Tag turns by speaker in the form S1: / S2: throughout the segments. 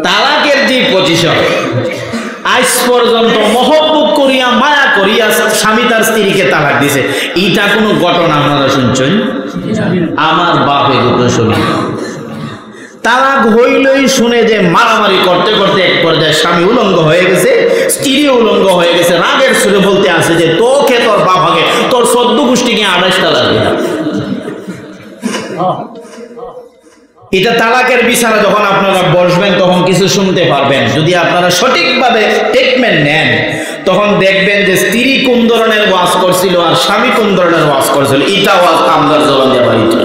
S1: তালাকের যে পজিশন, আজ পর্যন্ত মহব্বত করিয়া মায়া করিয়া স্বামী তার স্ত্রীকে তালাক দিছে, এইটা কোনো ঘটনা আপনারা শুনছেন? আমার বাপে দুটো শুনি। তালাক হইলই শুনে যে মারামারি করতে করতে এক পর্যায়ে স্বামী উলঙ্গ হয়ে গেছে, স্ত্রী উলঙ্গ হয়ে গেছে, রাগের সুরে বলতে আছে যে তোকে তোর বাবাকে তোর 14 গোষ্ঠীকে 28 তালাক দিলাম। এটা তালাকের বিচারে যখন আপনারা বসবেন তখন কিছু শুনতে পারবেন। যদি আপনারা সঠিকভাবে ট্রিটমেন্ট নেন তখন দেখবেন যে স্ত্রী কোন ধরনের ওয়াজ করছিল আর স্বামী কোন ধরনের ওয়াজ করছিল। এটা ওয়াজ কামদার জবান দিয়ে বাড়িতে।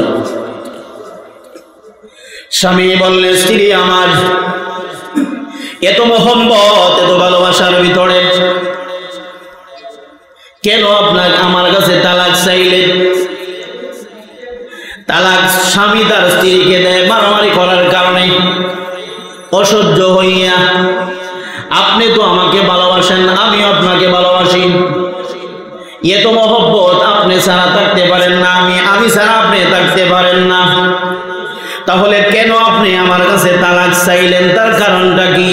S1: স্বামী বললেন, স্ত্রী আমার এত মোহব্বত এত ভালোবাসার ভিতরে কেন আপনার আমার কাছে তালাক চাইলেন? তালাক স্বামী তার স্ত্রীকে দেয় মারামারি করার কারণে, অসহ্য হইয়া। আপনি তো আমাকে ভালোবাসেন, আমি আপনাকে ভালোবাসি, এত মহব্বত আপনি ছাড়া থাকতে পারেন না, আমি ছাড়া আপনি থাকতে পারেন না, তাহলে কেন আপনি আমার কাছে তালাক চাইলেন? তার কারণটা কি?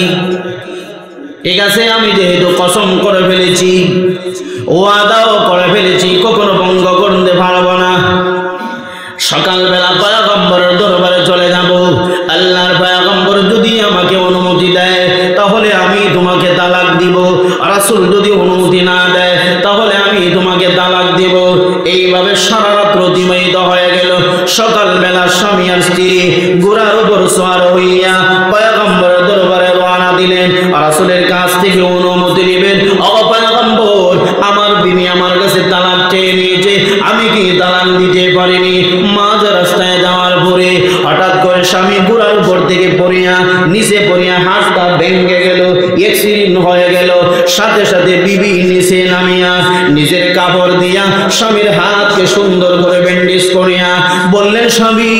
S1: ঠিক আছে, আমি যেহেতু কসম করে ফেলেছি, ওয়াদাও করে ফেলেছি, কখনো ভঙ্গ করতে পারবো না। সকালবেলা পয়গম্বরের দরবারে চলে যাব, আল্লাহর পয়গম্বর যদি আমাকে অনুমতি দেয় তাহলে আমি তোমাকে তালাক দিব, রাসূল যদি অনুমতি না দেয় তাহলে আমি তোমাকে তালাক দিব। এইভাবে সারা রাত অতিবাহিত হয়ে গেল। সকালবেলা স্বামী আর স্ত্রী ঘোড়ার উপর সওয়ার হইয়া পয়গম্বরের দরবারে রওনা দিলেন, রাসূলের কাছ থেকে অনুমতি নেবেন। ও পয়গম্বর, আমার বিবি আমার কাছে তালাক চেয়ে নিয়েছে, আমি কি তালাক দিতে পারিনি? মাঝ রাস্তায় যাওয়ার পরে হঠাৎ করে স্বামী ঘোড়ার উপর থেকে পড়িয়া নিচে পড়িয়া হাতটা ভেঙে গেল, অ্যাক্সিডেন্ট হয়ে গেল। সাথে সাথে বিবি নিচে নামিয়া নিজের কাপড় দিয়া স্বামীর হাতকে সুন্দর করে ব্যান্ডেজ করিয়া বললেন, স্বামী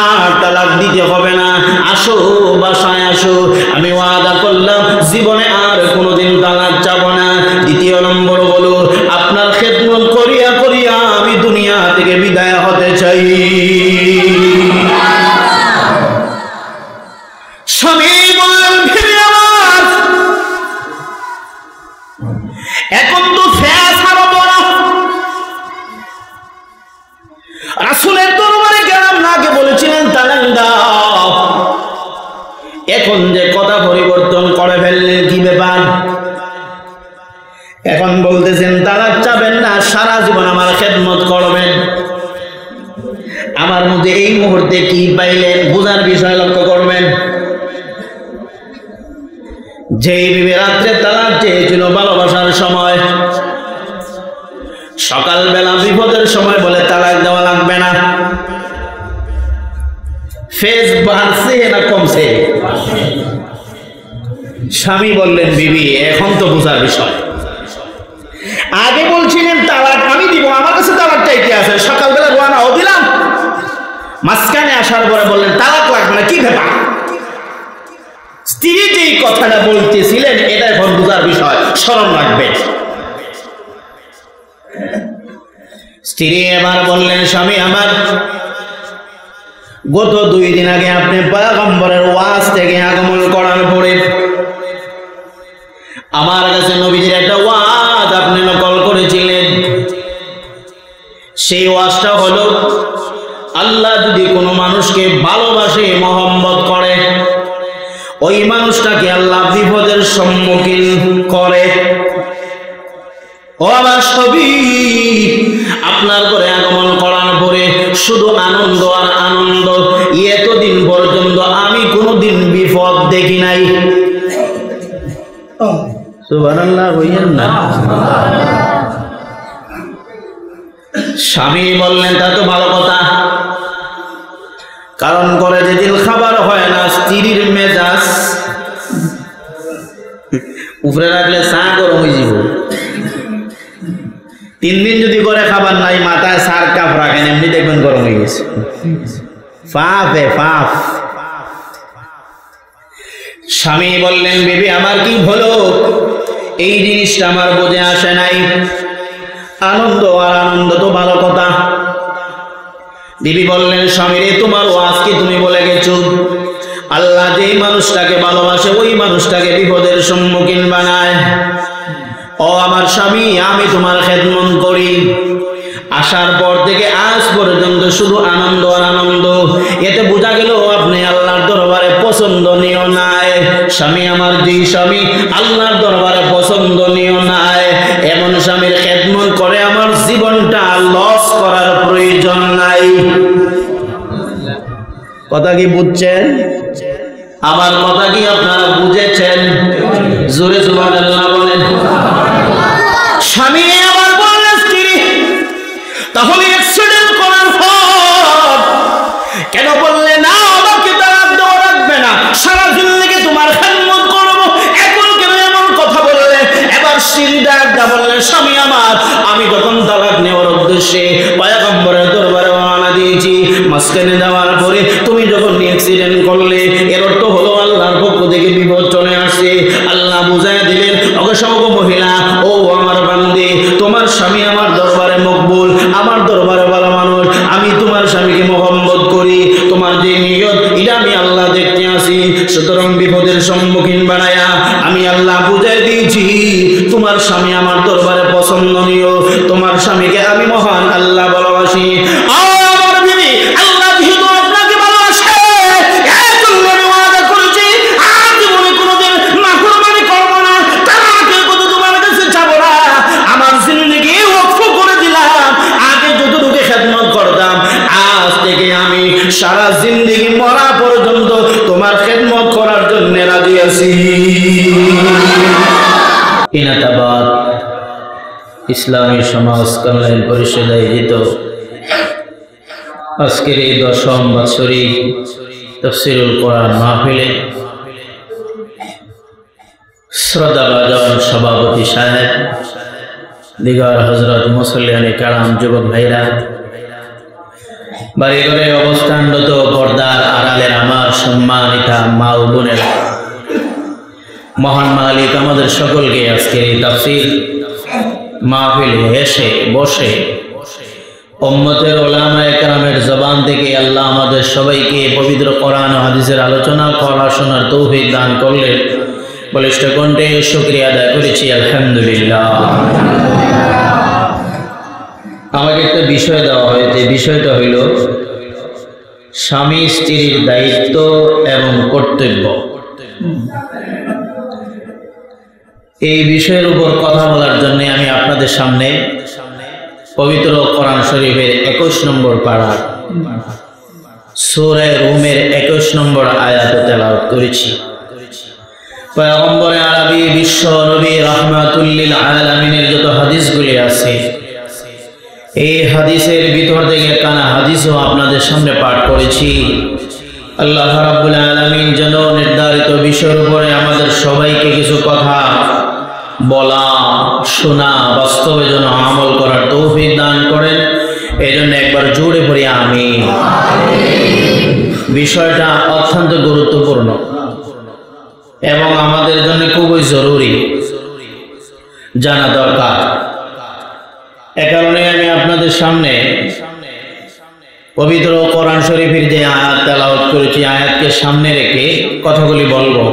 S1: আর তালাক দিতে হবে না, আসো বাসায় আসো, আমি ওয়াদা করলাম জীবনে আর কোনোদিন তালাক চাবো না। দ্বিতীয় নম্বর হলো, আপনার খেদমত করিয়া করিয়া আমি দুনিয়া থেকে বিদায় হতে চাই। স্বামী বললেন, ফিরে আমার এখন তো ফেস আরো বড়। রাসূলের দরবারে গেলাম, না আগে বলেছিলেন তালাক দাও, এখন যে কথা পরিবর্তন করে ফেললেন, কি ব্যাপার? এখন বলতেছেন তালাক চাবেন না, সারা জীবন আমার খেদমত করবেন। আমার মধ্যে এই মুহূর্তে কি পাইলেন বোঝার বিষয় লক্ষ্য করবেন। যেই বিবি রাত্রে তালাক চেয়েছিল ভালোবাসার সময়, সকালবেলা বিপদের সময় বলে তালাক দেওয়া লাগবে না, ফেস বাড়ছে না কমছে? স্বামী বললেন, বিবি এখন তো বোঝার বিষয়, আগে বলছিলেন তালাক আমি দিব, আমার কাছে তালাক চাইতে আছে, সকালবেলা রওনাও দিলাম, মাঝখানে আসার পরে বললেন তালাক লাগবে না, কি ব্যাপার? স্ত্রী যেই কথাটা বলতেছিলেন এটা এখন বোঝার বিষয়, শরম লাগবে। স্ত্রী এবার বললেন, স্বামী আমার গত 2 দিন আগে আপনি পয়গম্বরের ওয়াজ থেকে আগমন করার পরে আমার কাছে নবীজির একটা ওয়াজ আপনি নকল করেছিলেন। সেই ওয়াজটা হলো, আল্লাহ যদি কোনো মানুষকে ভালোবাসে মহব্বত করে, ওই মানুষটাকে আল্লাহ বিপদের সম্মুখীন করে। ও আমার সবই আপনার করে আগমন করার পরে শুধু আনন্দ আর আনন্দ, এতদিন পর্যন্ত আমি কোনোদিন বিপদ দেখি নাই। সুবহানাল্লাহ বলেন না। স্বামী বললেন, তা তো ভালো কথা, কারণ করে যেদিন খাবার হয় না স্ত্রীর মেজাজ উপরে রাখলে চা গরম হয়ে যাব। 3 দিন যদি করে খাবার নাই, মাথায় সার কাপ রাখেন, এমনি দেখবেন গরম হয়ে গেছে। পাপ। স্বামী বললেন, বিবি আমার কি হলো, এই জিনিসটা আমার বোঝে আসে নাই। আনন্দ আর আনন্দ তো ভালো কথা। বিবি বললেন, স্বামী রে তোমার ওয়াজ কি তুমি বলে গেছো, আল্লাহ যেই মানুষটাকে ভালোবাসে ওই মানুষটাকে বিপদের সম্মুখীন বানায়। ও আমার স্বামী, আমি তোমার খেদমত করি, আসার পর থেকে আজ পর্যন্ত শুধু আনন্দ আর আনন্দ। এতে বোঝা গেল আপনি আল্লাহর দরবারে পছন্দনীয় নাই। স্বামী আমার যেই স্বামী আল্লাহর দরবারে পছন্দনীয় নাই, এমন স্বামীর খেদমত করে আমার জীবনটা লস করার প্রয়োজন নাই। কথা কি বুঝছেন? আমার কথা কি আপনারা বুঝেছেন? জোরে সুবহানাল্লাহ বলেন। স্বামী আবার বললেন স্ত্রী, তাহলে অ্যাক্সিডেন্ট করার পর কেন বললে না আমাকে তালাক দেওয়া লাগবে না, সারা জিন্দেগি তোমার খেদমত করবো, এখন কেন এমন কথা বললে? এবার স্ত্রী ডাকটা বললেন, স্বামী আমার, আমি যখন তালাক নেওয়ার উদ্দেশ্যে পয়গম্বরের দরবারে রওনা দিয়েছি, মাঝখানে যাওয়ার পরে তুমি যখন অ্যাক্সিডেন্ট করলে, এর অর্থ হলো আল্লাহর পক্ষ থেকে বিপদ চলে আসছে। আল্লাহ বুঝাই দিলেন, অগসংখ্য মহিলা, ও আমার বান্দে, তোমার স্বামী আমার দরবারে মকবুল, আমার দরবারে ভালো মানুষ, আমি তোমার স্বামীকে মহব্বত করি, তোমার যে নিয়ত এটা আমি আল্লাহ দেখতে আসি, সুতরাং বিপদের সম্মুখীন বানায়া আমি আল্লাহ বুঝাই দিয়েছি তোমার স্বামী আমার দরবারে পছন্দনীয়, তোমার স্বামীকে আমি মহান আল্লাহ ভালোবাসি। আমার বিবি, আল্লাহ যেহেতু আপনাকে ভালোবাসে, আমি ওয়াদা করেছি আর জীবনে কোনোদিন নাফরমানি করব না, তাকে কত তোমার কাছে যাব না, আমার জিন্দেগি ওয়াকফ করে দিলাম। আগে যতটুকু খেদমত করতাম, আজ থেকে আমি সারা জিন্দেগি মরা পর্যন্ত তোমার খেদমত করার জন্য রাজি আছি। ইনাতাবাদ ইসলামী সমাজ কল্যাণ পরিষদ আয়োজিত আজকের এই 10ম বাৎসরিক তাফসীরুল কোরআন মাহফিলে শ্রদ্ধাভাজন সভাপতি সাহেব, দিগার হযরত মুসল্লিয়ানে কারাম, যুবক ভাইরা, বাড়ি ঘরে অবস্থানরত পর্দার আড়ালের আমার সম্মানিতা মা ও বোনেরা, মহান মালিক আমাদের সকলকে আজকের এই তাফসীর মাহফিলে এসে বসে উম্মতের উলামায়ে কেরামের জবান থেকে আল্লাহ আমাদের সবাইকে পবিত্র কোরআন ও হাদিসের আলোচনা করা শোনার তৌফিক দান করলেন। বলিষ্ঠ কণ্ঠে শুকরিয়া আদায় করেছি, আলহামদুলিল্লাহ। আমাকে একটা বিষয় দেওয়া হয়েছে, বিষয়টা হইল স্বামী স্ত্রীর দায়িত্ব এবং কর্তব্য। এই বিষয়ের উপর কথা বলার জন্য আমি আপনাদের সামনে পবিত্র কোরআন শরীফের 21 নম্বর পারা সূরা রুমের 21 নম্বর আয়াত তেলাওয়াত করেছি। পয়গম্বর আরবি বিশ্ব নবী রাহমাতুল লিল আলামিনের যত হাদিসগুলি আছে, এই হাদিসের ভিতর থেকে কানা হাদিসও আপনাদের সামনে পাঠ করেছি। আল্লাহ রাব্বুল আলামিন যেন নির্ধারিত বিষয়ের উপরে আমাদের সবাইকে কিছু কথা বলা, শোনা, বাস্তবে যেন আমল করার তৌফিক দান করেন, এই জন্য একবার জোরে পড়ি আমিন। বিষয়টা অত্যন্ত গুরুত্বপূর্ণ এবং আমাদের জন্য খুবই জরুরি, জানা দরকার। এ কারণে আমি আপনাদের সামনে পবিত্র কোরআন শরীফের যে আয়াত তেলাওয়াত করেছি, আয়াতকে সামনে রেখে কথাগুলি বলবো।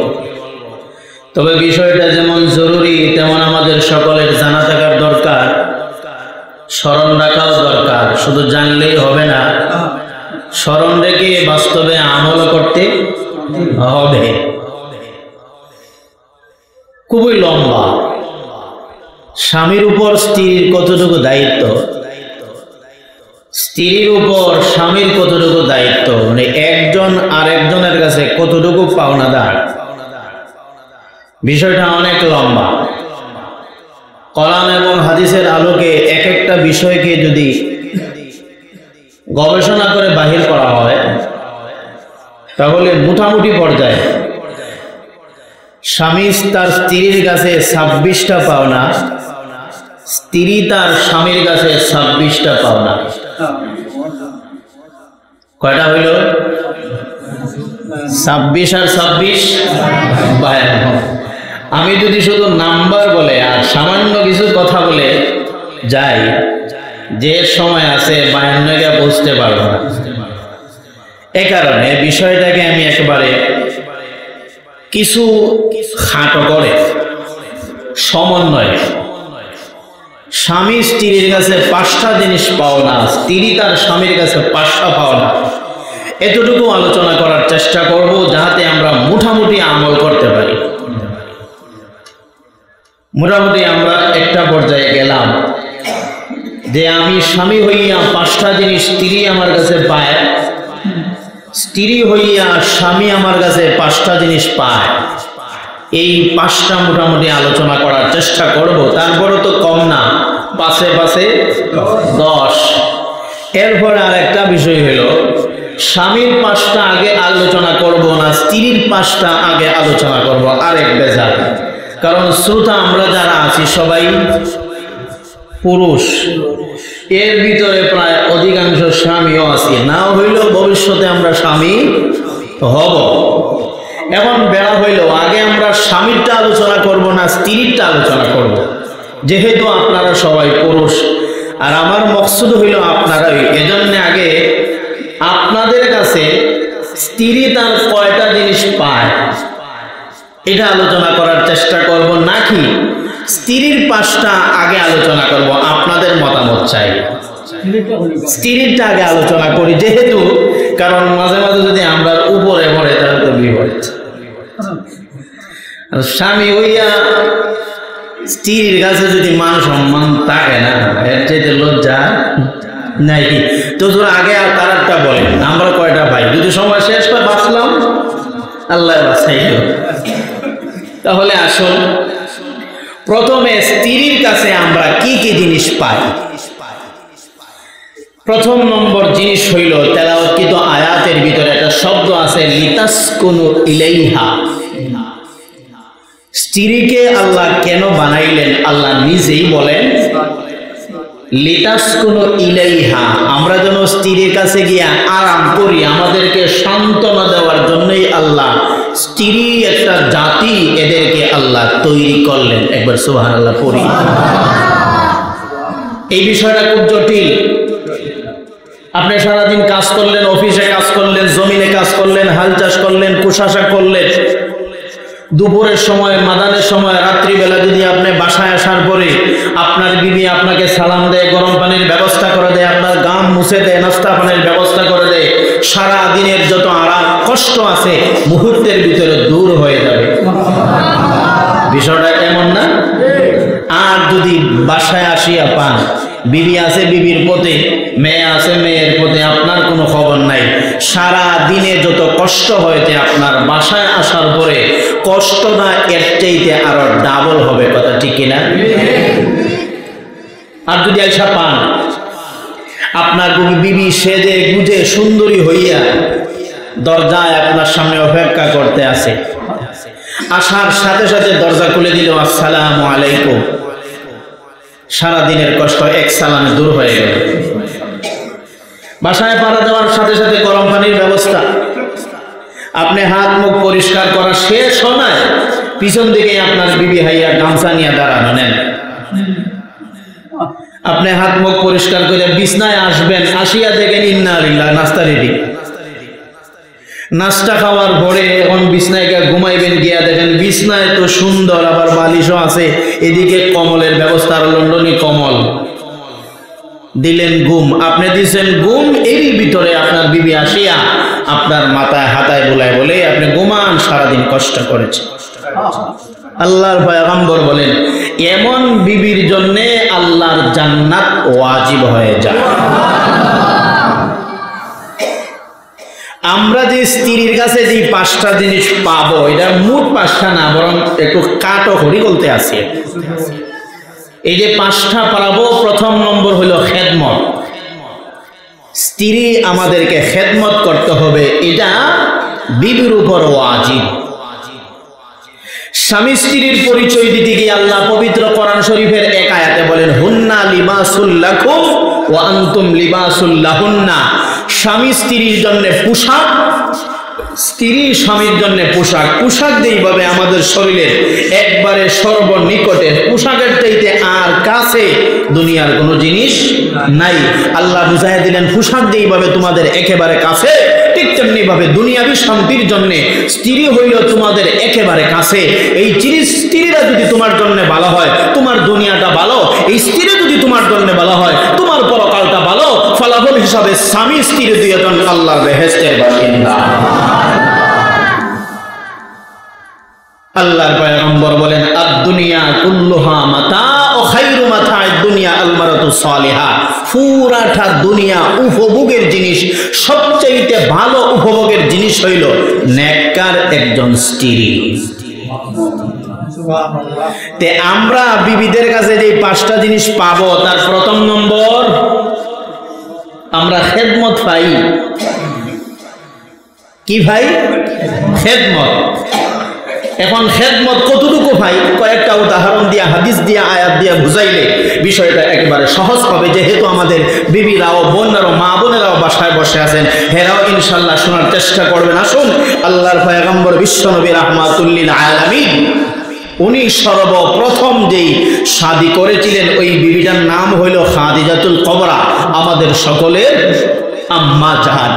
S1: তবে বিষয়টা যেমন জরুরি তেমন আমাদের সকলের জানা থাকার দরকার, স্মরণ রাখাও দরকার। শুধু জানলেই হবে না, স্মরণ রেখে বাস্তবে আমল করতে হবে। খুবই লম্বা। স্বামীর উপর স্ত্রীর কতটুকু দায়িত্ব, স্ত্রীর উপর স্বামীর কতটুকু দায়িত্ব, মানে একজন আরেকজনের কাছে কতটুকু পাওনাদার, বিষয়টা অনেক লম্বা। কোরআন এবং হাদিসের আলোকে এক একটা বিষয়কে যদি গবেষণা করে বাহির করা হয়, তাহলে মোটামুটি পর্যায়ে স্বামী তার স্ত্রীর কাছে 26টা পাওনা, স্ত্রী তার স্বামীর কাছে 26টা পাওনা। কয়টা হইল? 26 আর 26 52। আমি যদি শুধু নাম্বার বলে আর সামান্য কিছু কথা বলে যাই, যে সময় আছে 52কে বুঝতে পারবো না। এ কারণে বিষয়টাকে আমি একেবারে কিছু খাটো করে সমন্বয়। স্বামী স্ত্রীর কাছে 5টা জিনিস পাও না, স্ত্রী তার স্বামীর কাছে 5টা পাও না, এতটুকু আলোচনা করার চেষ্টা করব যাতে আমরা মোটামুটি আমল করতে পারি। মোটামুটি আমরা একটা পর্যায়ে গেলাম যে আমি স্বামী হইয়া 5টা জিনিস স্ত্রী আমার কাছে পায়, স্ত্রী হইয়া স্বামী আমার কাছে 5টা জিনিস পায়। এই 5টা মোটামুটি আলোচনা করার চেষ্টা করব, তারপরে তো কম না, পাশে 10। এরপর আর একটা বিষয় হলো স্বামীর 5টা আগে আলোচনা করব না, স্ত্রীর 5টা আগে আলোচনা করব, আরেক বেজাল। কারণ শ্রোতা আমরা যারা আছি সবাই পুরুষ, এর ভিতরে প্রায় অধিকাংশ স্বামীও আছি, না হইলেও ভবিষ্যতে আমরা স্বামী হব। এখন বেড়া হইল আগে আমরা স্বামীরটা আলোচনা করব না স্ত্রীরটা আলোচনা করব, যেহেতু আপনারা সবাই পুরুষ আর আমার মকসুদ হইল আপনারাই। এজন্য আগে আপনাদের কাছে স্ত্রী তার কয়টা জিনিস পায় এটা আলোচনা করার চেষ্টা করব, নাকি স্ত্রীর 5টা আগে আলোচনা করব? আপনাদের মতামত চাই। স্ত্রীরটা আগে আলোচনা করি, যেহেতু কারণ মাঝে মাঝে যদি আমরা উপরে পড়ে তাহলে তো বিপদ। স্বামী হইয়া স্ত্রীর কাছে যদি মান সম্মান থাকে না, এর চাইতে লজ্জা নাই। তো আগে আর তারটা বলেন আমরা কয়টা ভাই, যদি সময় শেষ হয় বাঁচলাম, আল্লাহ বাঁচাইল। তাহলে আসুন প্রথমে স্ত্রীর কাছে আমরা কি কি জিনিস পাই। প্রথম নম্বর জিনিস হইল তেলাওয়াতকৃত আয়াতের ভিতরে একটা শব্দ আছে লিতাসকুনু ইলাইহা। স্ত্রীকে আল্লাহ কেন বানাইলেন আল্লাহ নিজেই বলেন লিতাসকুনু ইলাইহা, আমরা যেন স্ত্রীর কাছে গিয়ে আরাম করি, আমাদেরকে সান্ত্বনা দেওয়ার জন্যই আল্লাহ স্ত্রী একটা জাতি এদেরকে আল্লাহ তৈরি করলেন। একবার সুবহানাল্লাহ পড়ি। এই বিষয়টা খুব জটিল। আপনি সারাদিন কাজ করলেন, অফিসে কাজ করলেন, জমিনে কাজ করলেন, হাল চাষ করলেন, কুশাসা করলেন, দুপুরের সময়, মাদানের সময়, রাত্রিবেলা যদি আপনি বাসায় আসার পরে আপনার বিবি আপনাকে সালাম দেয়, গরম পানির ব্যবস্থা করে দেয়, আপনার গাম মুছে দেয়, নাস্তা পানির ব্যবস্থা করে দেয়, সারা দিনের যত আরাম কষ্ট আছে মুহূর্তের ভিতরে দূর হয়ে যাবে। বিষয়টা এমন না? আর যদি বাসায় আসিয়া পান বিবি আছে বিবির পথে, মেয়ে আছে মেয়ের পথে, আপনার কোনো খবর নাই, সারা দিনে যত কষ্ট হয়েছে আপনার বাসায় আসার পরে কষ্টটা এর চাইতে আরো ডাবল হবে। কথা ঠিক কিনা? আর যদি আইসা পান আপনার বিবি সেজে গুজে সুন্দরী হইয়া দরজায় আপনার সামনে অপেক্ষা করতে আছে, আসার সাথে সাথে দরজা খুলে দিল আসসালামু আলাইকুম, সারা দিনের কষ্ট এক সালামে দূর হয়ে গেল। বাসায় পাড়া দেওয়ার সাথে সাথে গরম পানির ব্যবস্থা, আপনি হাত মুখ পরিষ্কার করা শেষ হয়, পিছন দিকে আপনার বিবি হাইয়া গামছা নিয়ে দাঁড়ানো নেন। আপনি হাত মুখ পরিষ্কার করে বিছনায় আসবেন, আসিয়া দেখেন ইন্না লিল্লাহ নাস্তা রেডি। নাস্তা খাওয়ার পরে এখন বিছনায় গিয়ে ঘুমাইবেন, গিয়া দেখেন বিছনায় তো সুন্দর, আবার বালিশও আছে, এদিকে কমলের ব্যবস্থা, লন্ডনী কমল দিলেন, ঘুম আপনি দিচ্ছেন ঘুম, এর ভিতরে আপনার বিবি আসিয়া আপনার মাথায় হাতায় বুলায় বলে আপনি ঘুমান, সারাদিন কষ্ট করেছে। আল্লাহর পয়গম্বর বলেন এমন বিবির জন্যে আল্লাহর জান্নাত ওয়াজিব হয়ে যায়। আমরা যে স্ত্রীর কাছে যে 5টা জিনিস পাবো, এটা মোট 5টা না, বরং একটু কাটো হরি বলতে আছে। এই যে 5টা পাবো, প্রথম নম্বর হলো খেদমত। স্ত্রী আমাদেরকে খেদমত করতে হবে, এটা বিবির উপর ওয়াজিব। স্বামী স্ত্রীর পরিচয় দিতে গিয়ে আল্লাহ পবিত্র কোরআন শরীফের এক আয়াতে বলেন হুন্না লিবাসুল লাকুম ওয়া আনতুম লিবাসুল লাহুন্না। স্বামী স্ত্রীর জন্য পোশাক, স্ত্রী স্বামীর জন্য পোশাক। পোশাক যেইভাবে আমাদের শরীরের একবারে সর্বনিকটে, পোশাকের চাইতে আর কাছে দুনিয়ার কোনো জিনিস নাই। আল্লাহ বুঝাই দিলেন পোশাক যেইভাবে তোমাদের একেবারে কাছে, ঠিক তেমনি ভাবে দুনিয়াবি শান্তির জন্য স্ত্রী হইল তোমাদের একেবারে কাছে। এই স্ত্রীরা যদি তোমার জন্য ভালো হয়, তোমার দুনিয়াটা ভালো। এই স্ত্রী যদি তোমার জন্য ভালো হয়, তোমার পরকালটা ভালো। ফলাফল হিসাবে স্বামী স্ত্রী দুইজন আল্লাহর বেহেশতের বাসিন্দা। আল্লাহর পয়গম্বর বলেন, আদ-দুনিয়া কুল্লুহা মাতা ও খায়রু মাতা'আদ দুনিয়া আল মারাতু সালিহা। পুরাটা দুনিয়া উপভোগের জিনিস, সবচেয়ে ভালো উপভোগের জিনিস হইল নেককার একজন স্ত্রী। তে আমরা বিবিদের কাছে যে 5টা জিনিস পাবো, তার প্রথম নম্বর আমরা খেদমত পাই। কি ভাই? খেদমত। এখন খেদমত কতটুকু ভাই? কয়েকটা উদাহরণ দিয়া, হাদিস দিয়া, আয়াত দিয়া বুঝাইলে বিষয়টা একেবারে সহজ হবে। যেহেতু আমাদের বিবিরাও, বোনেরাও, মা বোনেরাও বাসায় বসে আছেন, হেরাও ইনশাল্লাহ শোনার চেষ্টা করবেন। আসুন, আল্লাহর পয়গম্বর বিশ্বনবী রাহমাতুল লিল আলামিন উনি সর্বপ্রথম যেই শাদী করেছিলেন, ওই বিবিটার নাম হইল খাদিজাতুল কুবরা, আমাদের সকলের আম্মা জান।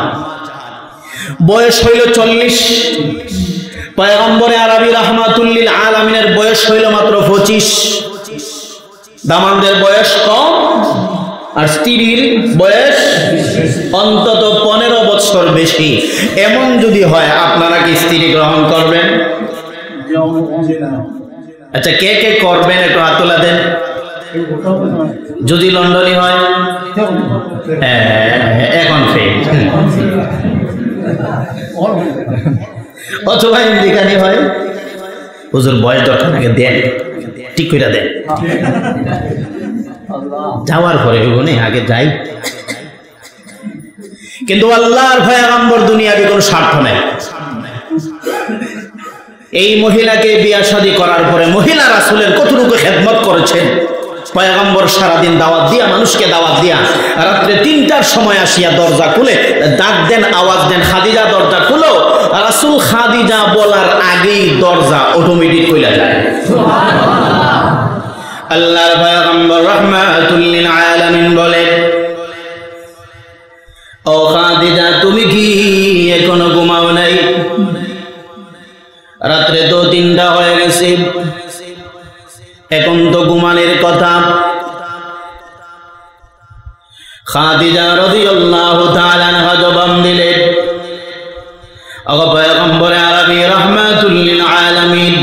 S1: বয়স হইল 40। পয়গম্বরে আরবি রাহমাতুল লিল আলামিনের বয়স হইল মাত্র 25। দামানদের বয়স কম, আর স্ত্রীর বয়স অন্তত 15 বছর বেশি। এমন যদি হয়, আপনারা কি স্ত্রী গ্রহণ করবেন? আচ্ছা, কে কে করবেন একটু হাত তোলা দেন। যদি লন্ডনী হয়, এখন ফেল, অথবা ইন্দিকানি হয়, হুজুর বয়স দরকার নাকি দেন, ঠিক করে দেন। যাওয়ার পরে আগে যাই। কিন্তু আল্লাহর পয়গম্বর দুনিয়াবি কোনো স্বার্থ নেই। এই মহিলাকে বিয়া শাদী করার পরে মহিলা রাসূলের কতটুকু খেদমত করেছেন। পয়গম্বর সারাদিন দাওয়াত দিয়া, মানুষকে দাওয়াত দিয়া, রাত্রে 3টার সময় আসিয়া দরজা খুলে ডাক দেন, আওয়াজ দেন, খাদিজা দরজা খুলো। রাসূল খাদিজা বলার আগেই দরজা অটোমেটিক খুলে যায়। আল্লাহর পয়গম্বর রাহমাতুল লিল আলামিন বলেন, ও খাদিজা, তুমি কি এখনো ঘুমাও নাই? রাত্রে তো 3টা হয়ে গেছে, এখন তো ঘুমানোর কথা। খাদিজা রাদিয়াল্লাহু তাআলা আনহা জবাব দিলেন, ও পয়গম্বর আরবি রাহমাতুল লিল আলামিন,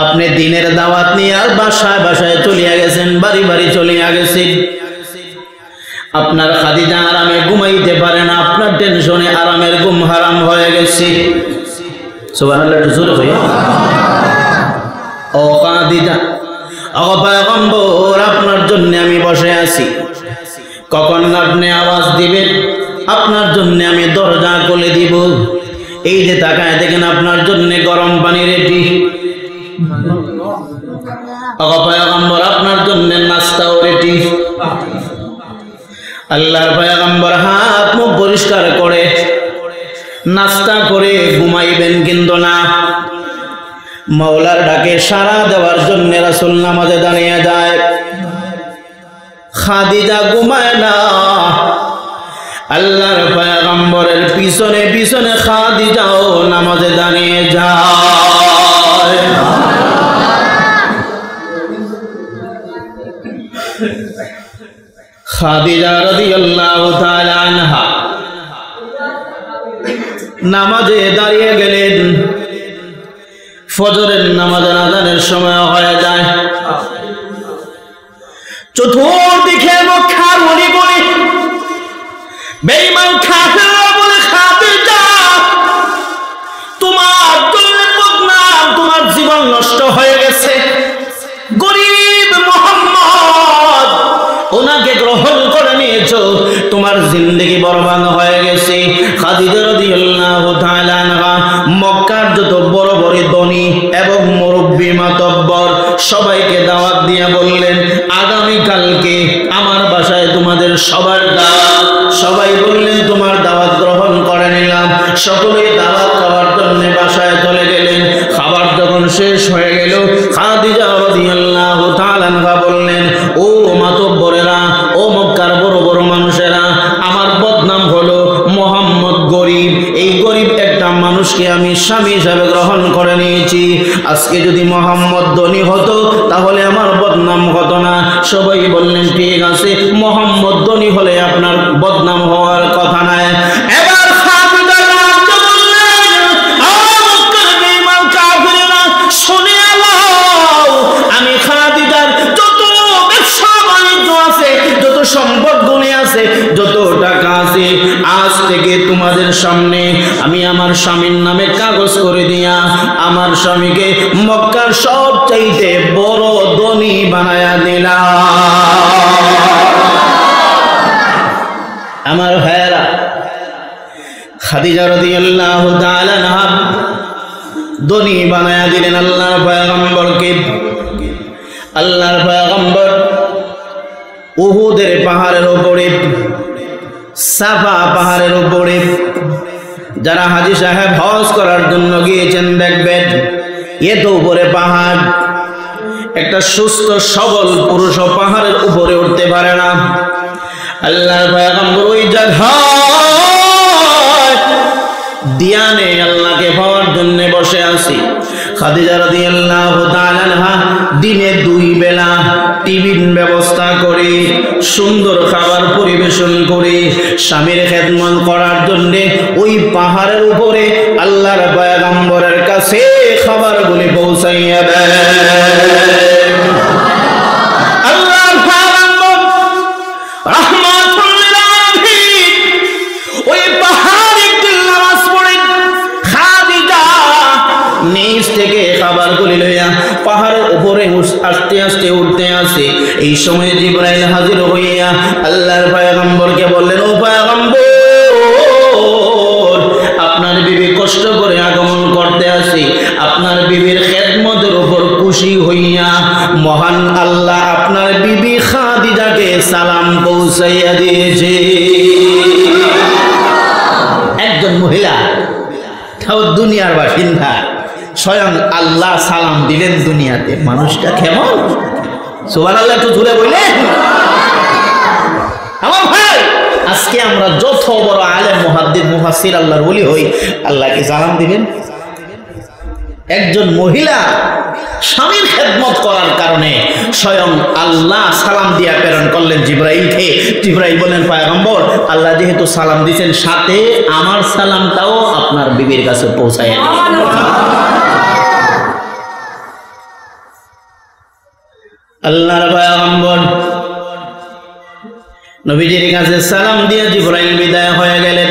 S1: আপনি দিনের দাওয়াত নিয়ে আর বাসায় বাসায় চলিয়া গেছেন, বাড়ি বাড়ি চলিয়া গেছেন। আপনার খাদিজা আরামে ঘুমাইতে পারে না, আপনার টেনশনে আরামের ঘুম হারাম হয়ে গেছে। সুবহানাল্লাহ, জোরে কই। ও খাদিজা, ও পয়গম্বর, আপনার জন্য আমি বসে আছি, কখন আপনি আওয়াজ দিবেন আপনার জন্য আমি দরজা খুলে দিব। এই যে তাকায় দেখেন, আপনার জন্য গরম পানি রেডি। ও পয়গম্বর, আপনার জন্য নাস্তাও রেডি। আল্লাহর পয়গম্বর হাত মুখ পরিষ্কার করে নাস্তা করে ঘুমাইবেন, কিন্তু না, মাওলার ডাকে সাড়া দেওয়ার জন্য রাসূল নামাজে দাঁড়িয়ে যায়। খাদিজা ঘুমায় না, আল্লাহর পয়গম্বরের পিছনে পিছনে খাদিজাও নামাজে দাঁড়িয়ে যায়। খাদিজা রাদিয়াল্লাহু তাআলা আনহা নামাজে দাঁড়িয়ে গেলেন। ফজরের নামাজের আযানের সময় হয়ে যায়। চতুর্দিকে মক্কার অলিগলি বেঈমান কাফেররা বলে, খাদিজা, তোমার জন্য বদনাম, তোমার জীবন নষ্ট হয়ে গেছে। গরীব মুহাম্মদ, ওনাকে গ্রহণ করে নিয়েছো, তোমার জিন্দেগি বরবাদ হয়ে গেছে। খাদিজা রাদিয়াল্লাহু তাআলা আনহা মক্কার যত বড় বড় ধনী এবং মুরব্বি মাতব্বর সবাইকে দাওয়াত দিয়া বললেন, আগামী কালকে আমার বাসায় তোমাদের সবার দাওয়াত। সবাই বললেন, তোমার দাওয়াত গ্রহণ করে নিলাম। সকলেই দাওয়াত খাওয়ার জন্য বাসায় চলে গেলেন। খাবার যখন শেষ হয়ে গেল, খাদিজা রাদিয়াল্লাহু তাআলা আনহা বললেন, ও মাতব্বরেরা, ও মক্কার বড় বড় মানুষেরা, আমার বদনাম হলো, মুহাম্মদ বানিয়েছি। আজকে যদি মোহাম্মদ ধনী হতো তাহলে আমার বদনাম হতো না। সবাই বললেন ঠিক আছে, মোহাম্মদ ধনী হলে আপনার বদনাম হওয়ার কথা নাই। এবার আমি খাদিজার যত ব্যবসা বাণিজ্য আছে, যত সম্পদ গুণে আছে, যত টাকা আছে, আজ থেকে তোমাদের সামনে আমি আমার স্বামীর নামে কাগজ করে দিয়া আমার স্বামীকে মক্কার সবচাইতে বড় ধনী বানায়া দিলাম। আমার ভাইয়েরা, খাদিজা রাদিয়াল্লাহু তাআলা আনহা ধনী বানায়া দিলেন আল্লাহর পয়গম্বরকে। আল্লাহর পয়গম্বর উহুদের পাহাড়ের উপরে, সাফা পাহাড়ের উপরে, যারা হাজী সাহেব হজ করার জন্য গিয়েছেন দেখবেন এত উপরে পাহাড়, একটা সুস্থ সবল পুরুষ পাহাড়ের উপরে উঠতে পারে না। আল্লাহর পয়গম্বর ওই জায়গায় দিয়ানে আল্লাহকে পাওয়ার জন্য বসে আছি। খাদিজা রাদিয়াল্লাহু তাআলা আনহা দিনে 2 বেলা টিফিন ব্যবস্থা করে, সুন্দর খাবার পরিবেশন করে স্বামীর খেদমত করার জন্য ওই পাহাড়ের উপরে আল্লাহর পয়গম্বরের কাছে খাবারগুলি পৌঁছাইয়া দেয়। আল্লাহর পয়গম্বর রাহমাতুল লিল আলামিন ওই পাহাড়ে নামাজ পড়ে খাদিজা নিচ থেকে খাবারগুলি লইয়া পাহাড়ের উপরে আস্তে আস্তে উঠতে আসে। এই সময় জিবরাইল হাজির হইয়া আল্লাহর পয়গম্বরকে বললেন, ও পয়গম্বর, আপনার বিবি কষ্ট করে আগমন করতে আসি, আপনার বিবির খেদমতের উপর খুশি হইয়া মহান আল্লাহ আপনার বিবি খাদিজাকে সালাম পৌঁছাইয়া দিয়েছে। একজন মহিলা, তাও দুনিয়ার বাসিন্দা, স্বয়ং আল্লাহ সালাম দিলেন দুনিয়াতে। মানুষটা কেমন? সুবহানাল্লাহ, একটু জোরে বললেন। আমার ভাই, আজকে আমরা যত বড় আলেম, মুহাদ্দিস, মুফাসসির, আল্লাহর ওলি হই, আল্লাহকে সালাম দিবেন? একজন মহিলা স্বামীর খেদমত করার কারণে স্বয়ং আল্লাহ সালাম দিয়া প্রেরণ করলেন জিবরাইলকে। জিবরাইল বলেন, পয়গম্বর, আল্লাহ যেহেতু সালাম দিয়েছেন, সাথে আমার সালামটাও আপনার বিবির কাছে পৌঁছায়। আল্লাহর পয়গম্বর নবীজির কাছে সালাম দিয়ে জিবরাইল বিদায় হয়ে গেলেন।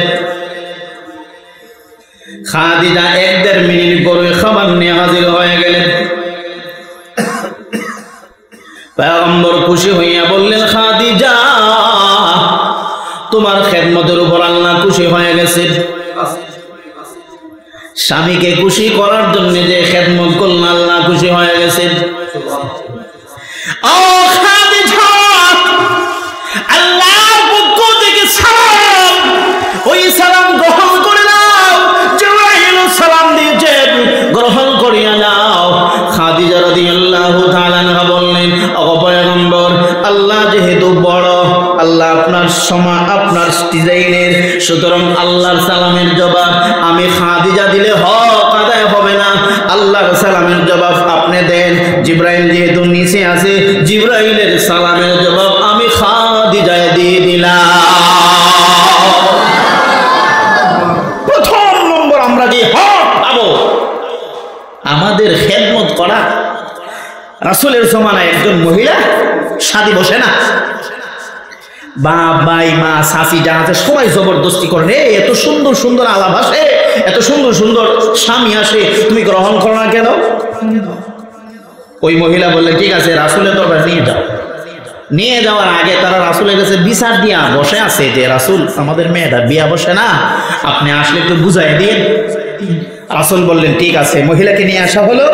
S1: খাদিজা 1-1.5 মিনিট পরে খাবার নিয়ে হাজির হয়ে গেলেন। পয়গম্বর খুশি হইয়া বললেন, খাদিজা, তোমার খেদমতের উপর আল্লাহ খুশি হয়ে গেছে। স্বামীকে খুশি করার জন্য যে খেদমত করলেন, আল্লাহ খুশি হয়ে গেছে। ও খাদিজা, আল্লাহর পক্ষ থেকে সালাম, ওই সালাম গ্রহণ করে নাও। জিবরাইল সালাম দিয়েছেন, গ্রহণ করিয়া নাও। খাদিজা রাদিয়াল্লাহু তাআলা আনহা বললেন, ও পয়গম্বর, আল্লাহ যেহেতু বড়, আল্লাহ আপনার আপনার ডিজাইনের, সুতরাং আল্লাহর সালামের জবাব আমি খাদিজা দিলে হক আদায় হবে না। আল্লাহর সালামের জবাব আপনি দেন। জিবরাইল যেহেতু নিচে আছে, জিবরাইলের সালামের জবাব আমি খাদিজায় দিয়ে দিলাম। প্রথম নম্বর, আমরা যে হক পাবো আমাদের খেদমত করা। রাসূলের জমানায় একজন মহিলা শাদী বসে না, বাপ, ভাই, মা, শাশি যা আছে সবাই জবরদস্তি করে, এত সুন্দর সুন্দর আলাপ আসে, এত সুন্দর সুন্দর স্বামী আসে, তুমি গ্রহণ করো না কেন? ওই মহিলা বললেন, ঠিক আছে, রাসূলের দরবারে নিয়ে যাও। নিয়ে যাওয়ার আগে তারা রাসূলের কাছে বিচার দিয়া বসে আছে যে, রাসূল, আমাদের মেয়েটা বিয়া বসে না, আপনি আসলে একটু বুঝাই দিন। রাসূল বললেন, ঠিক আছে। মহিলাকে নিয়ে আসা হলো।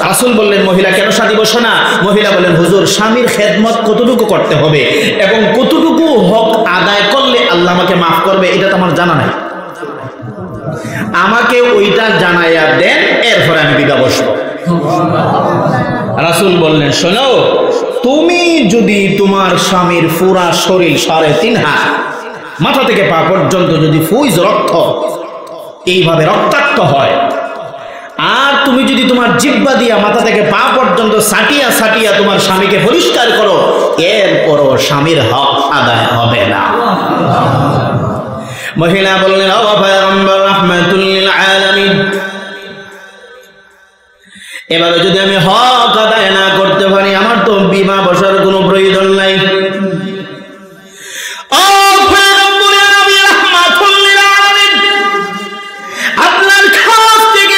S1: রাসূল বললেন, মহিলা কেন শাদী বসে না? মহিলা বললেন, হুজুর, স্বামীর খেদমত কতটুকু করতে হবে এবং কতটুকু হক আদায় করলে আল্লাহ আমাকে মাফ করবে, এটা তো আমার জানা নাই। আমাকে ওইটা জানাইয়া দেন, এরপরে আমি বিবাহ বসবো। রাসূল বললেন, শোনো, তুমি যদি তোমার স্বামীর পুরা শরীর 3.5 হাত মাথা থেকে পা পর্যন্ত যদি ফুজ রক্ত এইভাবে রক্তাক্ত হয়, আর তুমি যদি তোমার জিহ্বা দিয়া মাথা থেকে পা পর্যন্ত সাটিয়া সাটিয়া তোমার স্বামীকে পরিষ্কার করো, এরপরও স্বামীর হক আদায় হবে না। মহিলা বললেন, ও পয়গম্বর রাহমাতুল লিল আলামিন, এভাবে যদি আমি হক আদায় না করতে পারি, আমার তো বিবাহ বসার কোনো প্রয়োজন নাই। ও পয়গম্বর নবী রাহমাতুল লিল আলামিন, আপনার কাছ থেকে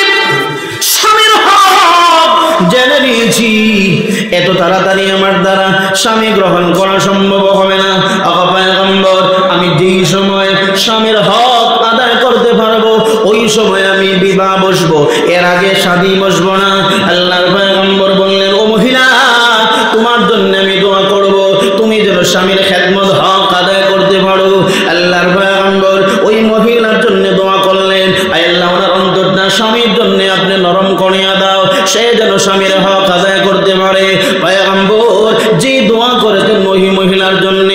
S1: স্বামীর হক জেনে নিয়েছি, এত তাড়াতাড়ি আমার দ্বারা স্বামী গ্রহণ করা সম্ভব হবে না। ও পয়গম্বর, আমি যেই সময় স্বামীর হক আদায় করতে পারবো ওই সময় আমি বিবাহ বসবো, এর আগে শাদী বসবো না। আল্লাহর পয়গম্বর বললেন, ও মহিলা, তোমার জন্য আমি দোয়া করব, তুমি যেন স্বামীর খেদমত হক আদায় করতে পারো। আল্লাহর পয়গম্বর ওই মহিলার জন্য দোয়া করলেন, আল্লাহ ওনার অন্তরটা স্বামীর জন্য আপনি নরম করিয়া দাও, সে যেন স্বামীর হক আদায় করতে পারে। পয়গম্বর যে দোয়া করেছেন ওই মহিলার জন্য,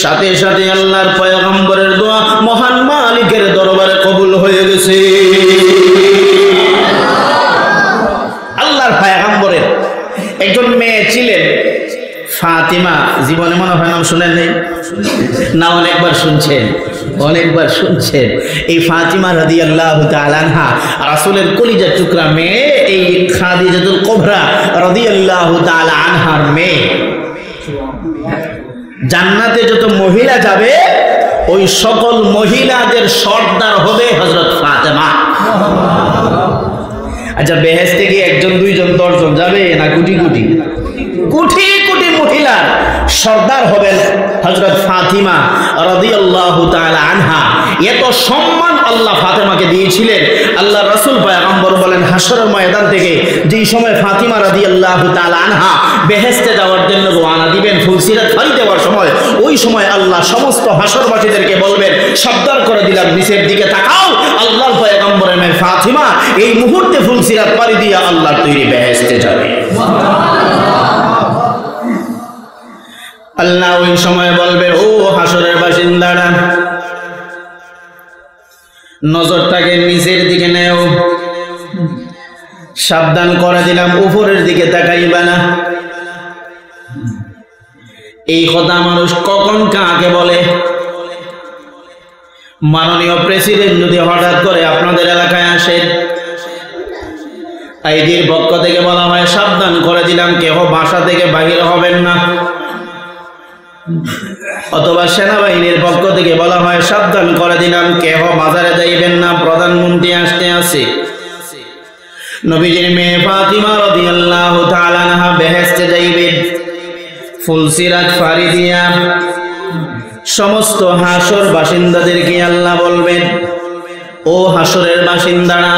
S1: সাথে সাথে আল্লাহর পয়গম্বরের দোয়া মহান মালিকের দরবারে কবুল হয়ে গেছে। আল্লাহর পয়গম্বরের একজন মেয়ে ছিলেন ফাতিমা, জীবনে মনে হয় নাম শুনেন নাই না? অনেকবার শুনছেন, অনেকবার শুনছেন। এই ফাতিমা রাদিয়াল্লাহু তাআলা আনহা রাসূলের কলিজার টুকরা মেয়ে, এই খাদিজাতুল কুবরা রাদিয়াল্লাহু তাআলা আনহার মেয়ে। জান্নাতে যত মহিলা যাবে ওই সকল মহিলাদের সর্দার হবে হযরত ফাতিমা। আচ্ছা, বেহেশতে কি একজন, দুইজন, 10 জন যাবে না কোটি কোটি? কোটি কোটি মহিলার সর্দার হবেন হযরত ফাতিমা রাদিয়াল্লাহু তাআলা আনহা। এত সম্মান আল্লাহ ফাতিমাকে দিয়েছিলেন। আল্লাহ রাসূল পয়গম্বর বলেন, হাসরের ময়দান থেকে যেই সময় ফাতিমা রাদিয়াল্লাহু তাআলা আনহা বেহেশতে যাওয়ার জন্য রওনা দিবেন, ফুলসিরাত পাড়ি দেওয়ার সময়, ওই সময় আল্লাহ সমস্ত হাসরবাসীদেরকে বলবেন, সাবধান করে দিলাম, নিচের দিকে তাকাও, আল্লাহর পয়গম্বরের মেয়ে ফাতিমা এই মুহূর্তে ফুলসিরাত পাড়ি দিয়ে আল্লাহর তৈরি বেহেশতে যাবে। আল্লাহ ওই সময় বলবে, ও হাসরের বাসিন্দারা, নজরটাকে নিচের দিকে নেও, সাবধান করে দিলাম, উপরের দিকে তাকাইবা না। এই কথা মানুষ কখন কাকে বলে? মাননীয় প্রেসিডেন্ট যদি হঠাৎ করে আপনাদের এলাকায় আসে, আইডির পক্ষ থেকে বলা হয়, সাবধান করে দিলাম, কেহ বাসা থেকে বাহির হবেন না। অথবা সেনাবাহিনীর পক্ষ থেকে বলা হয়, সাবধান করে দিলাম, কেহ বাজারে যাইবেন না, প্রধানমন্ত্রী আসতে আছে। নবীজির মেয়ে ফাতিমা রাদিয়াল্লাহু তাআলা আনহা বেহেশতে যাইবেন, ফুলসিরাত পাড়ি দিয়া সমস্ত হাসর বাসিন্দাদেরকে আল্লাহ বলবেন, ও হাসরের বাসিন্দারা,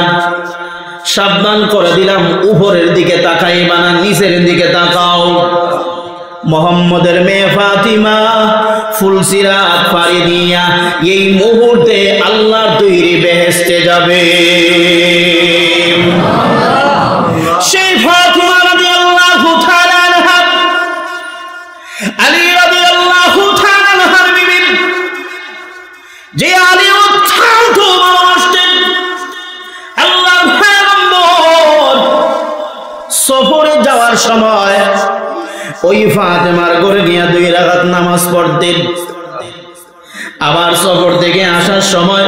S1: সাবধান করে দিলাম, উপরের দিকে তাকাইবা না, নিচের দিকে তাকাও। মোহাম্মদের মেয়ে ফাতিমা ফুলসিরাত পাড়ি দিয়া এই মুহূর্তে আল্লাহর তৈরি বেহেশতে যাবে। সেই ফাতিমা রাদিয়াল্লাহু তাআলা আনহা, আলী রাদিয়াল্লাহু তাআলা আনহার বিবি, যে আলী অত্যন্ত ভালোবাসতেন। আল্লাহর পয়গম্বর সফরে যাওয়ার সময় ওই ফাতেমার ঘরে গিয়া 2 রাকাত নামাজ পড়তেন। আবার সফর থেকে আসার সময়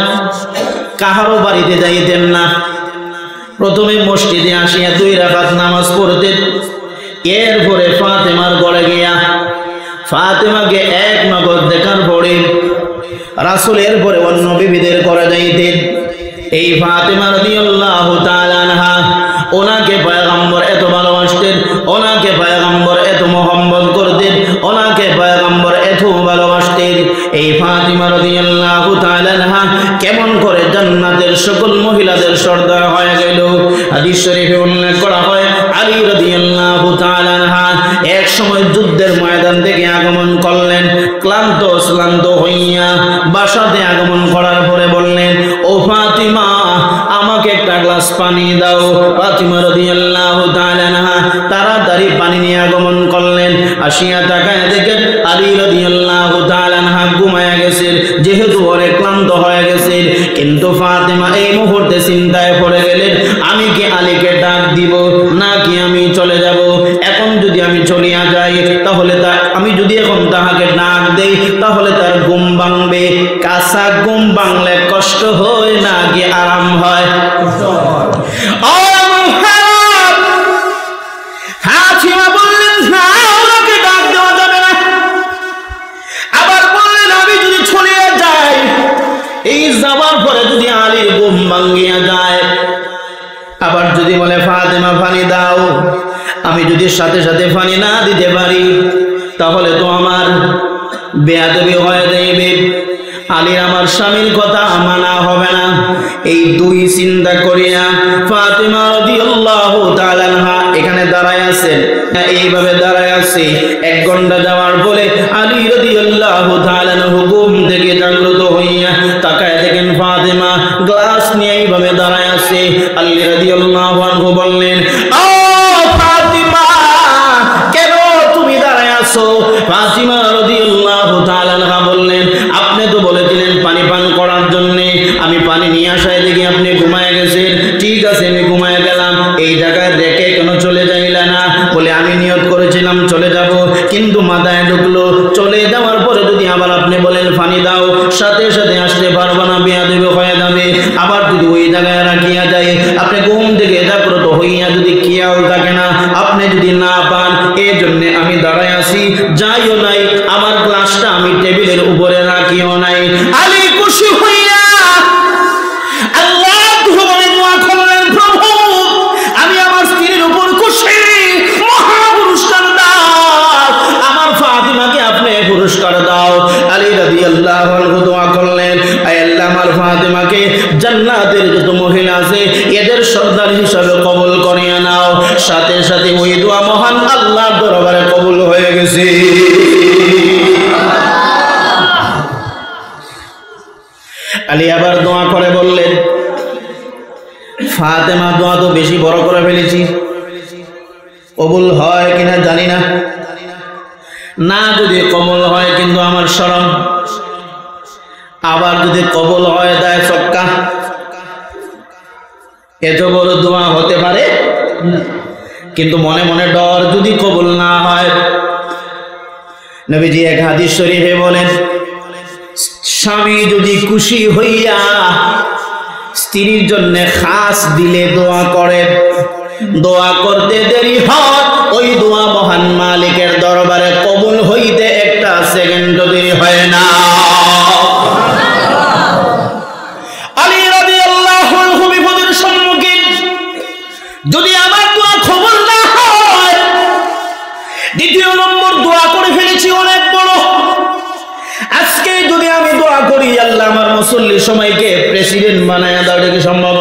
S1: কাহারো বাড়িতে যাইতেন না, প্রথমে মসজিদে আসিয়া 2 রাকাত নামাজ পড়তেন। এরপরে ফাতেমার ঘরে গিয়া ফাতেমাকে এক নজর দেখার পরে রাসূলের পরে অন্য বিবিদের ঘরে যাইতেন। এই ফাতেমা রাদিয়াল্লাহু তাআলা আনহা, ওনাকে পয়গম্বর এত ভালোবাসতেন, ওনাকে পয়গম্বর এত মোহাম্মত করতেন, ওনাকে পয়গম্বর এত ভালোবাসতেন। এই ফাতিমা রাদিয়াল্লাহু তাআলা আনহা কেমন করে জান্নাতের সকল মহিলাদের সর্দার হয়ে গেল? হাদিস শরীফে উল্লেখ করা হয়, আলী রাদিয়াল্লাহু তাআলা আনহা এক সময় যুদ্ধের ময়দান থেকে আগমন করলেন, ক্লান্ত শ্রান্ত হইয়া বাসাতে আগমন করার পরে বললেন, ও ফাতিমা, আমাকে একটা গ্লাস পানি দাও। ফাতিমা রাদিয়াল্লাহু তাআলা আনহা তাড়াতাড়ি পানি নিয়ে আগমন করলেন। আসিয়া তাকায় দেখেন আলী রাদিয়াল্লাহু তাআলা আনহা ঘুমায়া গেছেন, যেহেতু অনেক ক্লান্ত হয়ে গেছেন। কিন্তু ফাতিমা এই মুহূর্তে চিন্তায় পড়ে গেলেন, আমি কি আলীকে ডাক দিব কি আমি চলে যাব? এখন যদি আমি চলিয়া যাই তাহলে আমি যদি এখন তাহাকে ডাক দেই তাহলে তার ঘুম ভাঙবে। কাঁচা ঘুম ভাঙলে কষ্ট হয় না কি আরাম হয়? ফাতিমা বললেন না, ওনাকে ডাক দেওয়া যাবে না। আবার বললেন আমি যদি চলিয়া যাই, এই যাবার পরে যদি আলীর ঘুম ভাঙিয়া যায়, আবার যদি বলে ফাতেমা পানি দাও, আমি যদি সাথে সাথে পানি না দিতে পারি তাহলে তো আমার বেয়াদবি হয়ে যাবে, আলীর আমার স্বামীর কথা মানা হবে না। এই দুই চিন্তা করিয়া ফাতেমা রাদিয়াল্লাহু তাআলা আনহা এখানে দাঁড়ায় আছেন। এইভাবে দাঁড়ায় আছে। 1 ঘন্টা যাওয়ার পরে আলী রাদিয়াল্লাহু তাআলা আনহু ঘুম থেকে জাগ্রত হইয়া তাকায় দেখেন ফাতেমা গ্লাস নিয়ে এইভাবে দাঁড়ায় আছে। আলী রাদিয়াল্লাহু আনহু বললেন, ও ফাতেমা, কেন তুমি দাঁড়ায় আছো? ফাতেমা রাদিয়াল্লাহু তাআলা আনহা বললেন, আপনি তো বলেছিলেন পানি পান করার জন্য, আমি পানি নিয়ে আসায় দেখি আপনি ঘুমায় গেছেন। ঠিক আছে, আমি ঘুমায় গেলাম, এই জায়গায় রেখে কেন চলে যাইলা না? বলে আমি নিয়ত করেছিলাম চলে যাব, কিন্তু মাথায় ঢুকলো চলে যাওয়ার পরে যদি আবার আপনি বলেন পানি দাও, সাথে সাথে আসতে পারবো না, বেয়াদবি হয়ে যাবে। আবার যদি ওই জায়গায় রাখিয়া যায়, আপনি ঘুম থেকে জাগ্রত হইয়া যদি খেয়াল থাকে না, আপনি যদি না পান, এই জন্য আমি দাঁড়ায় আছি। যাইও নাই, আমার গ্লাসটা আমি টেবিলের উপরে রাখিও নাই। আলী খুশি হইয়া আল্লাহ বলে দোয়া করলেন, প্রভু আমি আমার স্ত্রীর উপর খুশি, মহা পুরস্কার দাও, আমার ফাতিমাকে আপনি পুরস্কার দাও। আলী রাদিয়াল্লাহু আনহু দোয়া করলেন, আয় আল্লাহ আমার ফাতিমাকে জান্নাতের যত মহিলা আছে এদের সর্দার হিসাবে কবুল করিয়া নাও। সাথে সাথে ওই দোয়া মহান আল্লাহর দরবারে কবুল হয়ে গেছে। আলী আবার দোয়া করে বললেন, ফাতেমা দোয়া তো বেশি বড় করে ফেলেছি, কবুল হয় কিনা জানি না, না যদি কবুল হয় কিন্তু আমার শরম, আবার যদি কবুল হয় দেয় সক্কা, এত বড় দোয়া হতে পারে। কিন্তু মনে মনে ডর, যদি কবুল না হয়। নবীজি এক হাদিস শরীফে বলেন, স্বামী যদি খুশি হইয়া স্ত্রীর জন্য খাস দিলে দোয়া করে, দোয়া করতে দেরি হয়, ওই দোয়া মহান মালিকের দরবারে কবুল হইতে একটা সেকেন্ড দেরি হয় না। আলী রাদিয়াল্লাহু আনহু বিপদের সম্মুখীন, যদি আমার দোয়া কবুল না হয়, দ্বিতীয় নম্বর দোয়া করে ফেলেছি অনেক বড়। আজকে যদি আমি দোয়া করি আল্লাহ আমার মুসল্লি সময়কে প্রেসিডেন্ট বানায় দাও, এটা কি সম্ভব?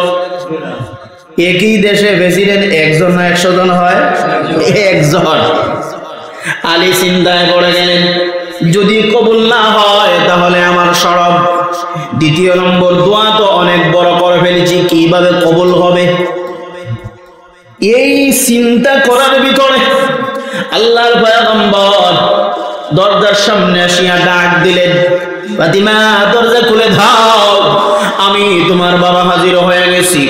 S1: একই দেশে প্রেসিডেন্ট 1 জন না 100 জন হয়? 1 জন। আলী চিন্তায় পড়ে গেলেন, যদি কবুল না হয় তাহলে আমার সরব। দ্বিতীয় নম্বর দোয়া তো অনেক বড় করে ফেলেছি, কিভাবে কবুল হবে? এই চিন্তা করার ভিতরে আল্লাহর পয়গম্বর দরজার সামনে আসিয়া ডাক দিলেন, ফাতিমা দরজা খুলে দাও, আমি তোমার বাবা হাজির হয়ে গেছি।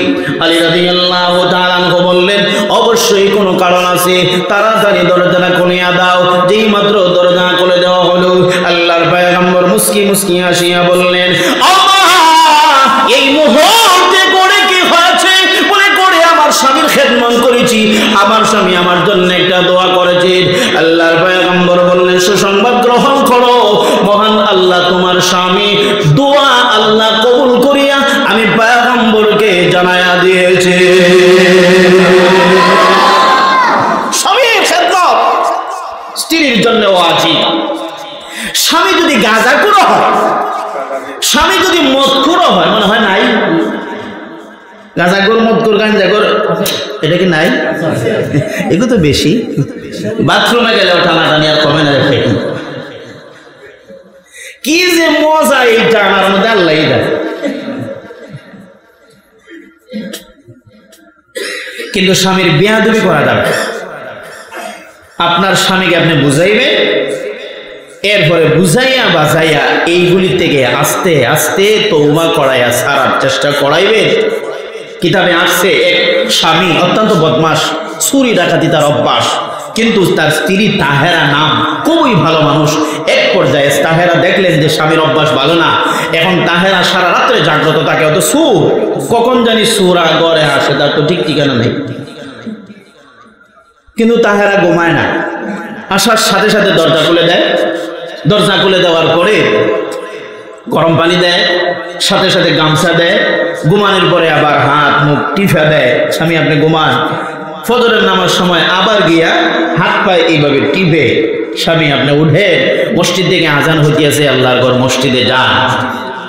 S1: আলী রাদিয়াল্লাহু তাআলা আনহু বললেন, অবশ্যই কোনো কারণ আছে, তাড়াতাড়ি দরজাটা খুলিয়া দাও। যেই মাত্র দরজা খুলে দেওয়া হলো, আল্লাহর পয়গম্বর মুস্কি মুস্কি হাসিয়া বললেন, এই মুহূর্তে করে কি হয়েছে? বলে করে আমার স্বামীর খেদমত করেছি, আমার স্বামী আমার জন্য একটা দোয়া করেছে। আল্লাহর পয়গম্বর বললেন, সুসংবাদ গ্রহণ করো, মহান আল্লাহ তোমার স্বামী দোয়া আল্লাহ কবুল করিয়া আমি পয়গম্বরকে জানায়া দিয়েছে। স্বামীর খেদমত স্ত্রীর জন্য ওয়াজিব। স্বামী যদি গাঁজাখুর হয়, স্বামী যদি মদখুর হয়, মনে হয় নাই গাঁজাখুর মদখুর গাঁজাখুর, এটা কি নাই? এগুলো তো বেশি। বাথরুমে গেলে টানাটানি আর কমে না, রেখে কি যে মজা এই টানার মধ্যে, আল্লাহ দেয়। কিন্তু স্বামীর বেয়াদবি করা যাবে। আপনার স্বামীকে আপনি বুঝাইবেন, এরপরে বুঝাইয়া বাজাইয়া এইগুলি থেকে আস্তে আস্তে তওবা করাইয়া ছাড়ার চেষ্টা করাইবেন। কিতাবে আসছে এক স্বামী অত্যন্ত বদমাশ, চুরি ডাকাতি তার অভ্যাস, কিন্তু তার স্ত্রী তাহেরা নাম, খুবই ভালো মানুষ। এক পর্যায়ে তাহেরা দেখলেন যে স্বামীর অভ্যাস ভালো না, এখন তাহেরা সারা রাত্রে জাগ্রত থাকে, অত সুর কখন জানি সুরা গড়ে আসে, তার তো ঠিক ঠিকানা নেই। কিন্তু তাহেরা ঘুমায় না, আসার সাথে সাথে দরজা খুলে দেয়। দরজা খুলে দেওয়ার পরে গরম পানি দেয়, সাথে সাথে গামছা দেয়, ঘুমানোর পরে আবার হাত মুখ টিফা দেয়, স্বামী আপনি ঘুমান। ফজরের নামার সময় আবার গিয়া হাত পায়ে এইভাবে টিপে, স্বামী আপনি উঠে, মসজিদ থেকে আজান হইতেছে, আল্লাহর ঘর মসজিদে যান।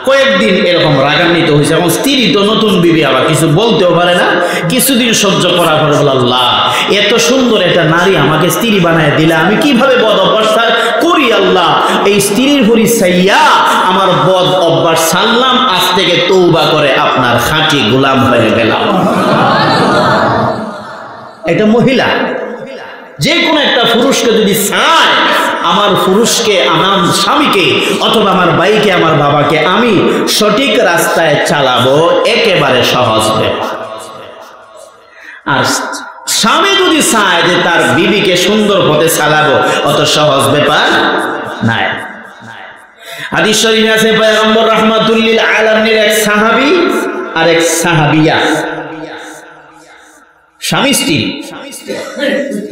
S1: কয়েকদিন এরকম রাগান্বিত হয়েছে। এবং স্ত্রী তো নতুন বিবি, আবার কিছু বলতেও পারে না। কিছুদিন সহ্য করার পরে বলে, আল্লাহ এত সুন্দর একটা নারী আমাকে স্ত্রী বানায় দিলে, আমি কিভাবে বদ অভ্যাস করি আল্লাহ, এই স্ত্রীর পরি সাইয়া আমার বদ অভ্যাস ছাড়লাম, আজ থেকে তওবা করে আপনার খাঁটি গোলাম হয়ে গেলাম। একটা মহিলা যে কোনো একটা পুরুষকে যদি চায়, আমার পুরুষকে, আমার স্বামীকে, অথবা আমার ভাইকে, আমার বাবাকে আমি সঠিক রাস্তায় চালাবো, একেবারে সহজ ব্যাপার। আর স্বামী যদি চায় যে তার বিবিকে সুন্দর পথে চালাবো, অত সহজ ব্যাপার নাই। হাদিস শরীফে আছে পয়গম্বর রাহমাতুল লিল আলামিনের এক সাহাবী আর এক সাহাবিয়া, স্বামী স্ত্রী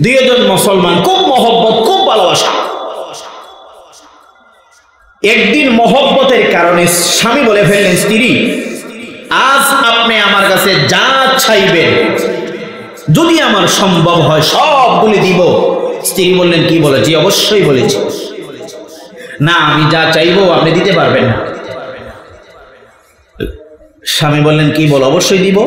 S1: দুইজন মুসলমান, খুব মহব্বত, খুব ভালোবাসা। একদিন মহব্বতের কারণে স্বামী বলে ফেললেন, স্ত্রী আজ আপনি আমার কাছে যা চাইবেন, যদি আমার সম্ভব হয় সবগুলি দিব। স্ত্রী বললেন, কি বলেছি? অবশ্যই বলেছি। না, আমি যা চাইবো আপনি দিতে পারবেন না। স্বামী বললেন, কি বল? অবশ্যই দিব।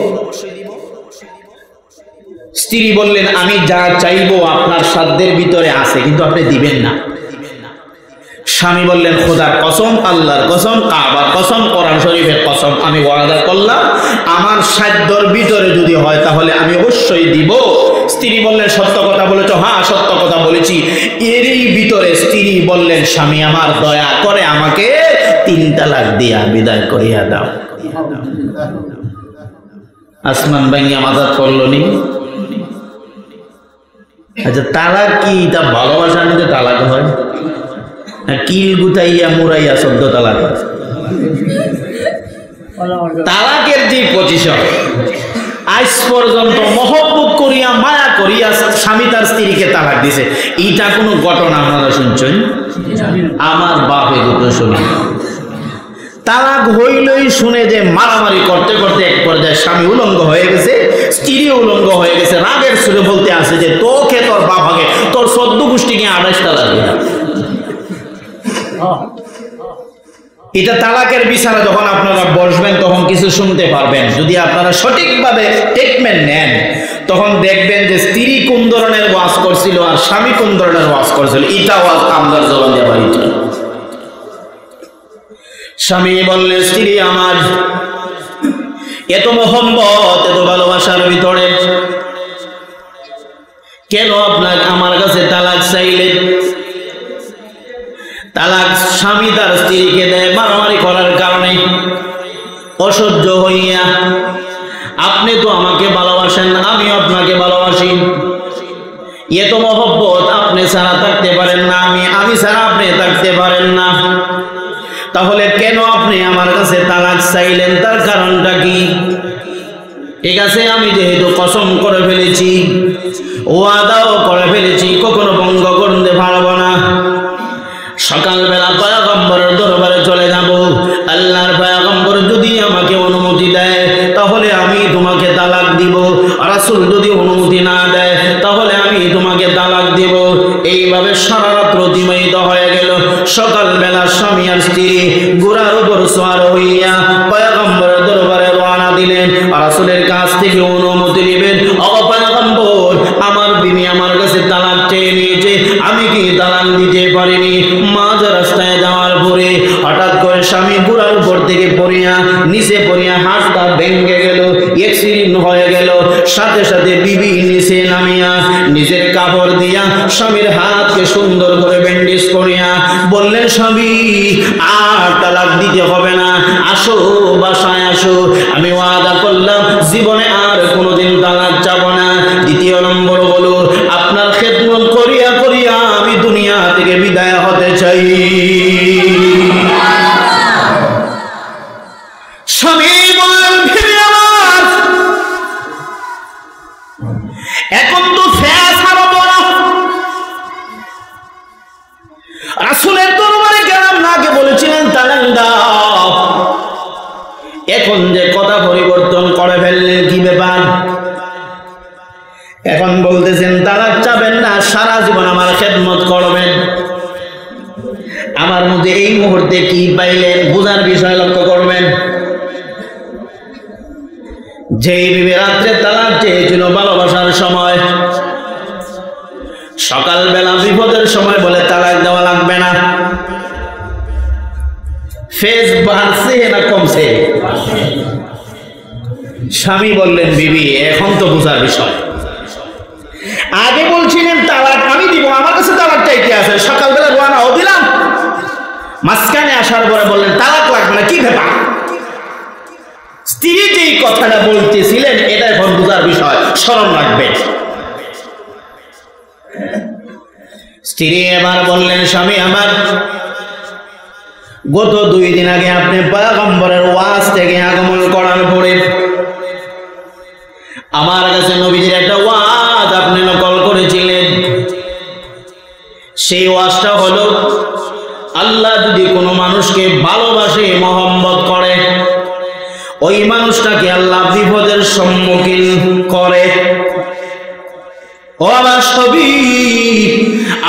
S1: স্ত্রী বললেন, আমি যা চাইবো আপনার সাধ্যের ভিতরে আছে, কিন্তু আপনি দিবেন না। স্বামী বললেন, খোদার কসম, আল্লাহর কসম, কাবার কসম, কোরআন শরীফের কসম, আমি ওয়াদা করলাম আমার সাধ্যের ভিতরে যদি হয় তাহলে আমি অবশ্যই দিব। স্ত্রী বললেন, সত্য কথা বলেছো? হ্যাঁ, সত্য কথা বলেছি। এরই ভিতরে স্ত্রী বললেন, স্বামী আমার দয়া করে আমাকে 3 তালাক দিয়া বিদায় করিয়া দাও। আসমান ভাঙিয়া মাথাত পড়ল নি? আচ্ছা, তালাক কি? তা ভালোবাসার মধ্যে তালাক হয়? কিল গুতাইয়া মুরাইয়া 14 তালাক। তালাকের যে পজিশন, আজ পর্যন্ত মহব্বত করিয়া মায়া করিয়া স্বামী তার স্ত্রীকে তালাক দিছে, এইটা কোনো ঘটনা আপনারা শুনছেন? আমার বাপে দুটো শুনি। তালাক হইলই শুনে যে মারামারি করতে করতে এক পর্যায়ে স্বামী উলঙ্গ হয়ে গেছে, স্ত্রী উলঙ্গ হয়ে গেছে। রাগের সুরে বলতে আসে যে তোকে, তোর বাবাকে, তোর 14 গোষ্ঠীকে 28 তালাক দিলাম। এটা তালাকের বিচারে যখন আপনারা বসবেন তখন কিছু শুনতে পারবেন। যদি আপনারা সঠিকভাবে ট্রিটমেন্ট নেন তখন দেখবেন যে স্ত্রী কোন ধরনের ওয়াজ করছিল আর স্বামী কোন ধরনের ওয়াজ করছিল। এটা ওয়াজ আমদার জবান দিয়ে বাড়িতে। স্বামী বললেন, স্ত্রী আমার এত মহব্বত, এত ভালোবাসার ভিতরে কেন আপনাকে আমার কাছে তালাক চাইলেন? তালাক স্বামী তার স্ত্রীকে দেয় মারামারি করার কারণে, অসহ্য হইয়া। আপনি তো আমাকে ভালোবাসেন, আমি আপনাকে ভালোবাসি, এত মহব্বত, আপনি ছাড়া থাকতে পারেন না, আমি ছাড়া আপনি থাকতে পারেন না, তাহলে কেন আপনি আমার কাছে তালাক চাইলেন? তার কারণটা কি? ঠিক আছে, আমি যেহেতু কসম করে ফেলেছি, ওয়াদাও করে ফেলেছি, কখনো ভঙ্গ করতে পারবো না। সকালবেলা পয়গম্বরের দরবারে চলে যাব। আল্লাহর পয়গম্বর যদি আমাকে অনুমতি দেয় তাহলে আমি তোমাকে তালাক দিব, রাসূল যদি অনুমতি না দেয় তাহলে আমি তোমাকে তালাক দিব। এইভাবে সারা রাত অতিবাহিত হয়ে গেল। সকালবেলা স্বামী আর স্ত্রী ঘোড়ার উপর সওয়ার হইয়া পয়গম্বরের দরবারে রওনা দিলেন, রাসূলের কাছ থেকে অনুমতি নেবেন। ও পয়গম্বর, আমার বিবি আমার কাছে তালাক চেয়ে নিয়েছে, আমি কি তালাক দিতে পারিনি? মাঝ রাস্তায় যাওয়ার পরে হঠাৎ করে স্বামী ঘোড়ার উপর থেকে পড়িয়া নিচে পড়িয়া হাতটা ভেঙে গেল, অ্যাক্সিডেন্ট হয়ে গেল। সাথে সাথে বিবি নিচে নামিয়া নিজের কাপড় দিয়া স্বামীর হাতকে সুন্দর করে ব্যান্ডেজ করিয়া বললেন, স্বামী আর তালাক দিতে হবে না, আসো বাসায় আসো, আমি ওয়াদা করলাম জীবনে আর কোনোদিন তালাক চাবো না। দ্বিতীয় নম্বর খেদমত করিয়া করিয়া আমি দুনিয়া থেকে বিদায় হতে চাই। স্বামী বললেন, বিবি আমার, এখন তো ফেসারা বড়, রাসূলের দরবারে গেলাম না, আগে বলেছিলেন তালাক দাও, এখন যে কথা পরিবর্তন করে ফেললেন, কি ব্যাপার? এখন বলতেছেন তালাক চাবেন না, সারা জীবন আমার খেদমত করবেন। আমার মধ্যে এই মুহূর্তে কি পাইলেন বোঝার বিষয় লক্ষ্য করবেন। যেই বিবি রাত্রে তালাক চেয়েছিল ভালোবাসার সময়, সকালবেলা বিপদের সময় বলে তালাক দেওয়া লাগবে না, ফেজ বাড়ছে না কমছে? স্বামী বললেন, বিবি এখন তো বোঝার বিষয়, আগে বলছিলেন তালাক আমি দিব, আমার কাছে তালাক চাইতে আছে, সকালবেলা রওনাও দিলাম, মাঝখানে আসার পরে বললেন তালাক লাগবে না, কি ব্যাপার? স্ত্রী যেই কথাটা বলতেছিলেন এটা এখন বোঝার বিষয়, স্মরণ রাখবেন। স্ত্রী এবার বললেন, স্বামী আমার, গত 2 দিন আগে আপনি পয়গম্বরের ওয়াজ থেকে আগমন করার পরে আমার কাছে নবীজির একটা ওয়াজ আপনি নকল করেছিলেন। সেই ওয়াজটা হলো, আল্লাহ যদি কোনো মানুষকে ভালোবাসে, মহব্বত করে, ওই মানুষটাকে আল্লাহ বিপদের সম্মুখীন করে। ও আমার সবই,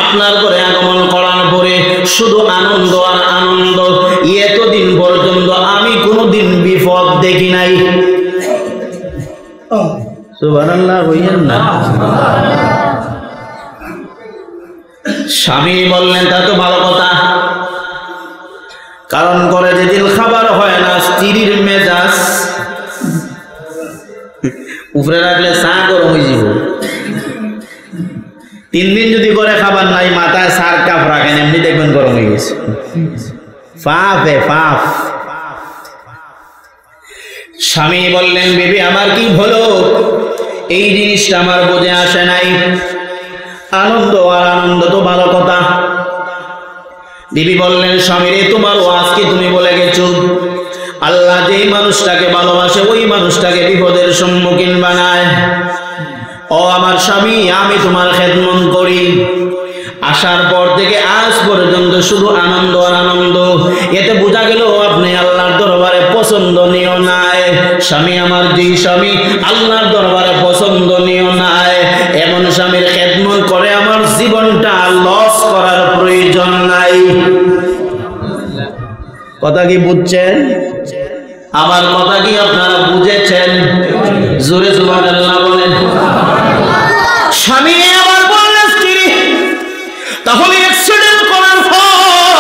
S1: আপনার ঘরে আগমন করার পরে শুধু আনন্দ আর আনন্দ, এতদিন পর্যন্ত আমি কোনোদিন বিপদ দেখি নাই। সুবহানাল্লাহ কইয়েন না। স্বামী বললেন, তা তো ভালো কথা, কারণ করে যেদিন খাবার হয় না স্ত্রীর মেজাজ উপরে রাখলে চা গরম হয়ে যাব। 3 দিন যদি করে খাবার নাই, মাথায় সার কাপ রাখেন, এমনি দেখবেন গরম হয়ে গেছে। ফাফ। স্বামী বললেন, বিবি আমার কি হলো, এই জিনিসটা আমার বোঝে আসে নাই। আনন্দ আর আনন্দ তো ভালো কথা। বিবি বললেন, স্বামী রে, তোমার ওয়াজ কি তুমি বলে গেছো, আল্লাহ যেই মানুষটাকে ভালোবাসে ওই মানুষটাকে বিপদের সম্মুখীন বানায়। ও আমার স্বামী, আমি তোমার খেদমত করি, আসার পর থেকে আজ পর্যন্ত শুধু আনন্দ আর আনন্দ। এতে বোঝা গেল আপনি আল্লাহর দরবারে পছন্দনীয় নাই। স্বামী আমার, যেই স্বামী আল্লাহর দরবারে পছন্দনীয় নাই, এমন স্বামীর খেদমত করে আমার জীবনটা লস করার প্রয়োজন নাই। কথা কি বুঝছেন? আমার কথা কি আপনারা বুঝেছেন? জোরে সুবহানাল্লাহ বলেন। স্বামী আবার বললেন, স্ত্রী তাহলে অ্যাক্সিডেন্ট করার পর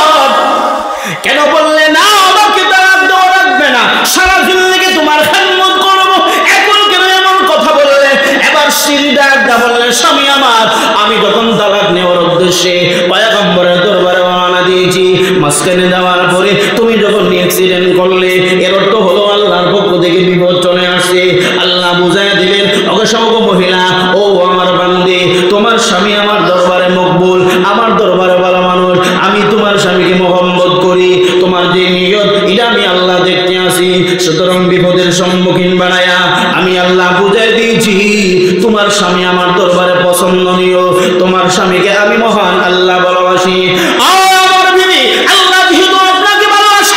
S1: কেন বললে না আমাকে তালাক দেওয়া লাগবে না, সারা জিন্দেগি তোমার খেদমত করবো, এখন কেন এমন কথা বললে? এবার স্ত্রী ডাকটা বললেন, স্বামী আমার, আমি যখন তালাক নেওয়ার উদ্দেশ্যে পয়গম্বরের দরবারে রওনা দিয়েছি, মাঝখানে যাওয়ার পরে তুমি যখন অ্যাক্সিডেন্ট করলে, এর অর্থ হলো আল্লাহর পক্ষ থেকে বিপদ চলে আসছে। আল্লাহ বুঝায় দিলেন, অগসংখ্য মহিলা, ও আমার বান্দে, তোমার স্বামী আমার দরবারে মকবুল, আমার দরবারে ভালো মানুষ, আমি তোমার স্বামীকে মহব্বত করি, তোমার যে নিয়ত এটা আমি আল্লাহ দেখতে আসি, সুতরাং বিপদের সম্মুখীন বানায়া আমি আল্লাহ বুঝাই দিয়েছি, তোমার স্বামী আমার দরবারে পছন্দনীয়, তোমার স্বামীকে আমি মহান আল্লাহ ভালোবাসি। আমার বিবি, আল্লাহ যেহেতু আপনাকে ভালোবাসে,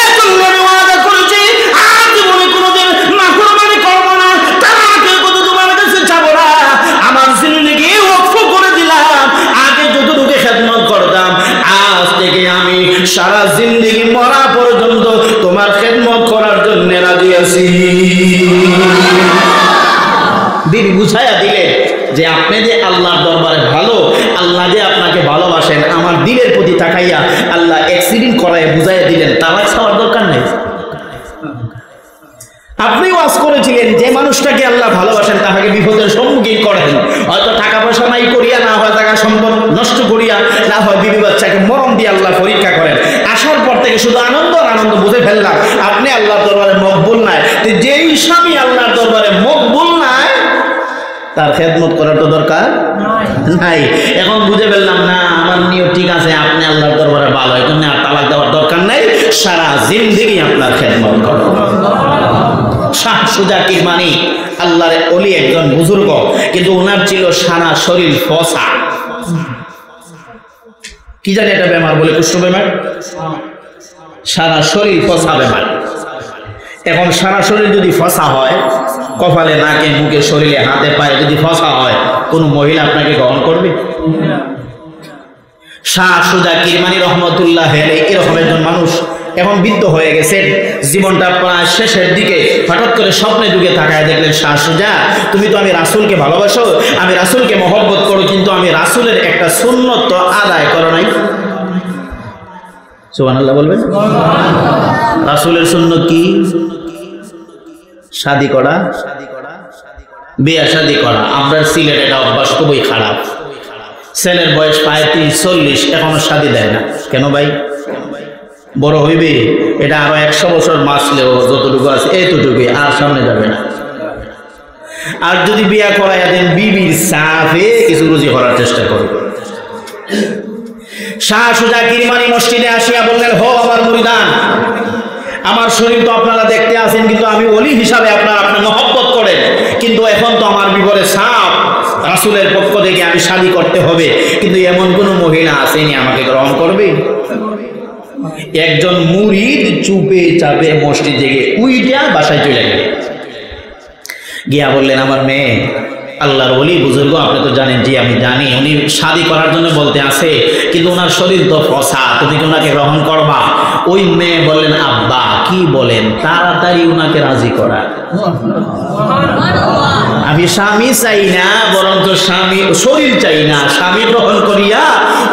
S1: এজন্য আমি ওয়াদা করেছি আর জীবনে কোনোদিন নাফরমানি করব না, তাকে কত তোমার কাছে যাব না, আমার জিন্দেগি ওয়াকফ করে দিলাম। আগে যতটুকু খেদমত করতাম, আজ থেকে আমি সারা জিন্দেগি মরা পর্যন্ত তোমার খেদমত করার জন্য রাজি আছি। দিন বুঝাইয়া দিলে যে আপনি যে আল্লাহর দরবারে ভালো, আল্লাহ যে আপনাকে ভালোবাসেন, আমার দিলের প্রতি তাকাইয়া আল্লাহ অ্যাক্সিডেন্ট করায় বুঝাইয়া দিলেন, তালাক চাওয়ার দরকার নেই। আপনি ওয়াজ করেছিলেন যে মানুষটাকে আল্লাহ ভালোবাসেন তাহাকে বিপদের সম্মুখীন করেন, হয়তো টাকা পয়সা নাই করিয়া, না হয় টাকা সম্পদ নষ্ট করিয়া, না হয় বিবি বাচ্চাকে মরণ দিয়ে আল্লাহ পরীক্ষা করেন। আসার পর থেকে শুধু আনন্দ আর আনন্দ বুঝে ফেললাম আপনি আল্লাহর দরবারে মকবুল নাই। যেই স্বামী আল্লাহর দরবারে মকবুল নাই, তার খেদমত করার তো দরকার নাই। এখন বুঝে ফেললাম না আমার নিয়ত ঠিক আছে, আপনি আল্লাহর দরবারে ভালো, এই জন্য আর তালাক দেওয়ার দরকার নাই, সারা জিন্দেগি আপনার খেদমত করব। শাহ সুজা কিরমানি আল্লাহর ওলি, একজন বুজুর্গ, কিন্তু ওনার ছিল সারা শরীর ফসা। কি জানি এটা বেমার বলে, কুষ্ঠ বেমার, সারা শরীর ফসা বেমার। এখন সারা শরীর যদি ফসা হয়, কপালে, নাকে, মুখে, শরীরে, হাতে, পায়ে যদি ফসা হয়, কোন মহিলা আপনাকে গ্রহণ করবে? শাহ সুজা কিরমানি রহমতুল্লাহ এরকম একজন মানুষ, এখন বৃদ্ধ হয়ে গেছেন, জীবনটা প্রায় শেষের দিকে। হঠাৎ করে স্বপ্নে যুগে তাকায় দেখলেন, শাহ সুজা, তুমি তো আমি রাসূলকে ভালোবাসো, আমি রাসূলকে মহব্বত করো, কিন্তু আমি রাসূলের একটা সুন্নত তো আদায় করো নাই। সুবহানাল্লাহ বলবেন। রাসূলের সুন্নত কি? শাদী করা, বিয়ে শাদী করা। আমরা সিলেট এটা অভ্যাস খুবই খারাপ। ছেলের বয়স 35-40, এখনো শাদী দেয় না। কেন ভাই? বড় হইবে, এটা আরো 100 বছর মাসলেও যতটুকু আছে এইটুকুই, আর সামনে যাবে না। আর যদি বিয়া করাইয়া দেন, বিবির সাফে কিছু রুজি করার চেষ্টা করবে। শাহ সুজা কিরমানি মসজিদে আসিয়া বললেন, হো আমার মুরিদান, আমার শরীর তো আপনারা দেখতে আছেন, কিন্তু আমি ওলি হিসাবে আপনার মহব্বত করেন, কিন্তু এখন তো আমার বিপরে সাপ, রাসূলের পক্ষ থেকে আমি শাদী করতে হবে, কিন্তু এমন কোন মহিলা আসেনি আমাকে গ্রহণ করবে? একজন মুরিদ চুপে চাপে মসজিদ থেকে উইটা বাসায় চলে গেলেন, গিয়া বললেন, আমার মেয়ে আল্লাহর ওলি বুজুর্গ, আপনি তো জানেন। জি আমি জানি, উনি শাদী করার জন্য বলতে আছে, কিন্তু ওনার শরীর তো ফসা, তুমি কি ওনাকে গ্রহণ করবা? ওই মেয়ে বললেন, আব্বা কি বলেন, তাড়াতাড়ি ওনাকে রাজি করা। আমি স্বামী চাই না, বরং তো স্বামী শরীর চাই না, স্বামী গ্রহণ করিয়া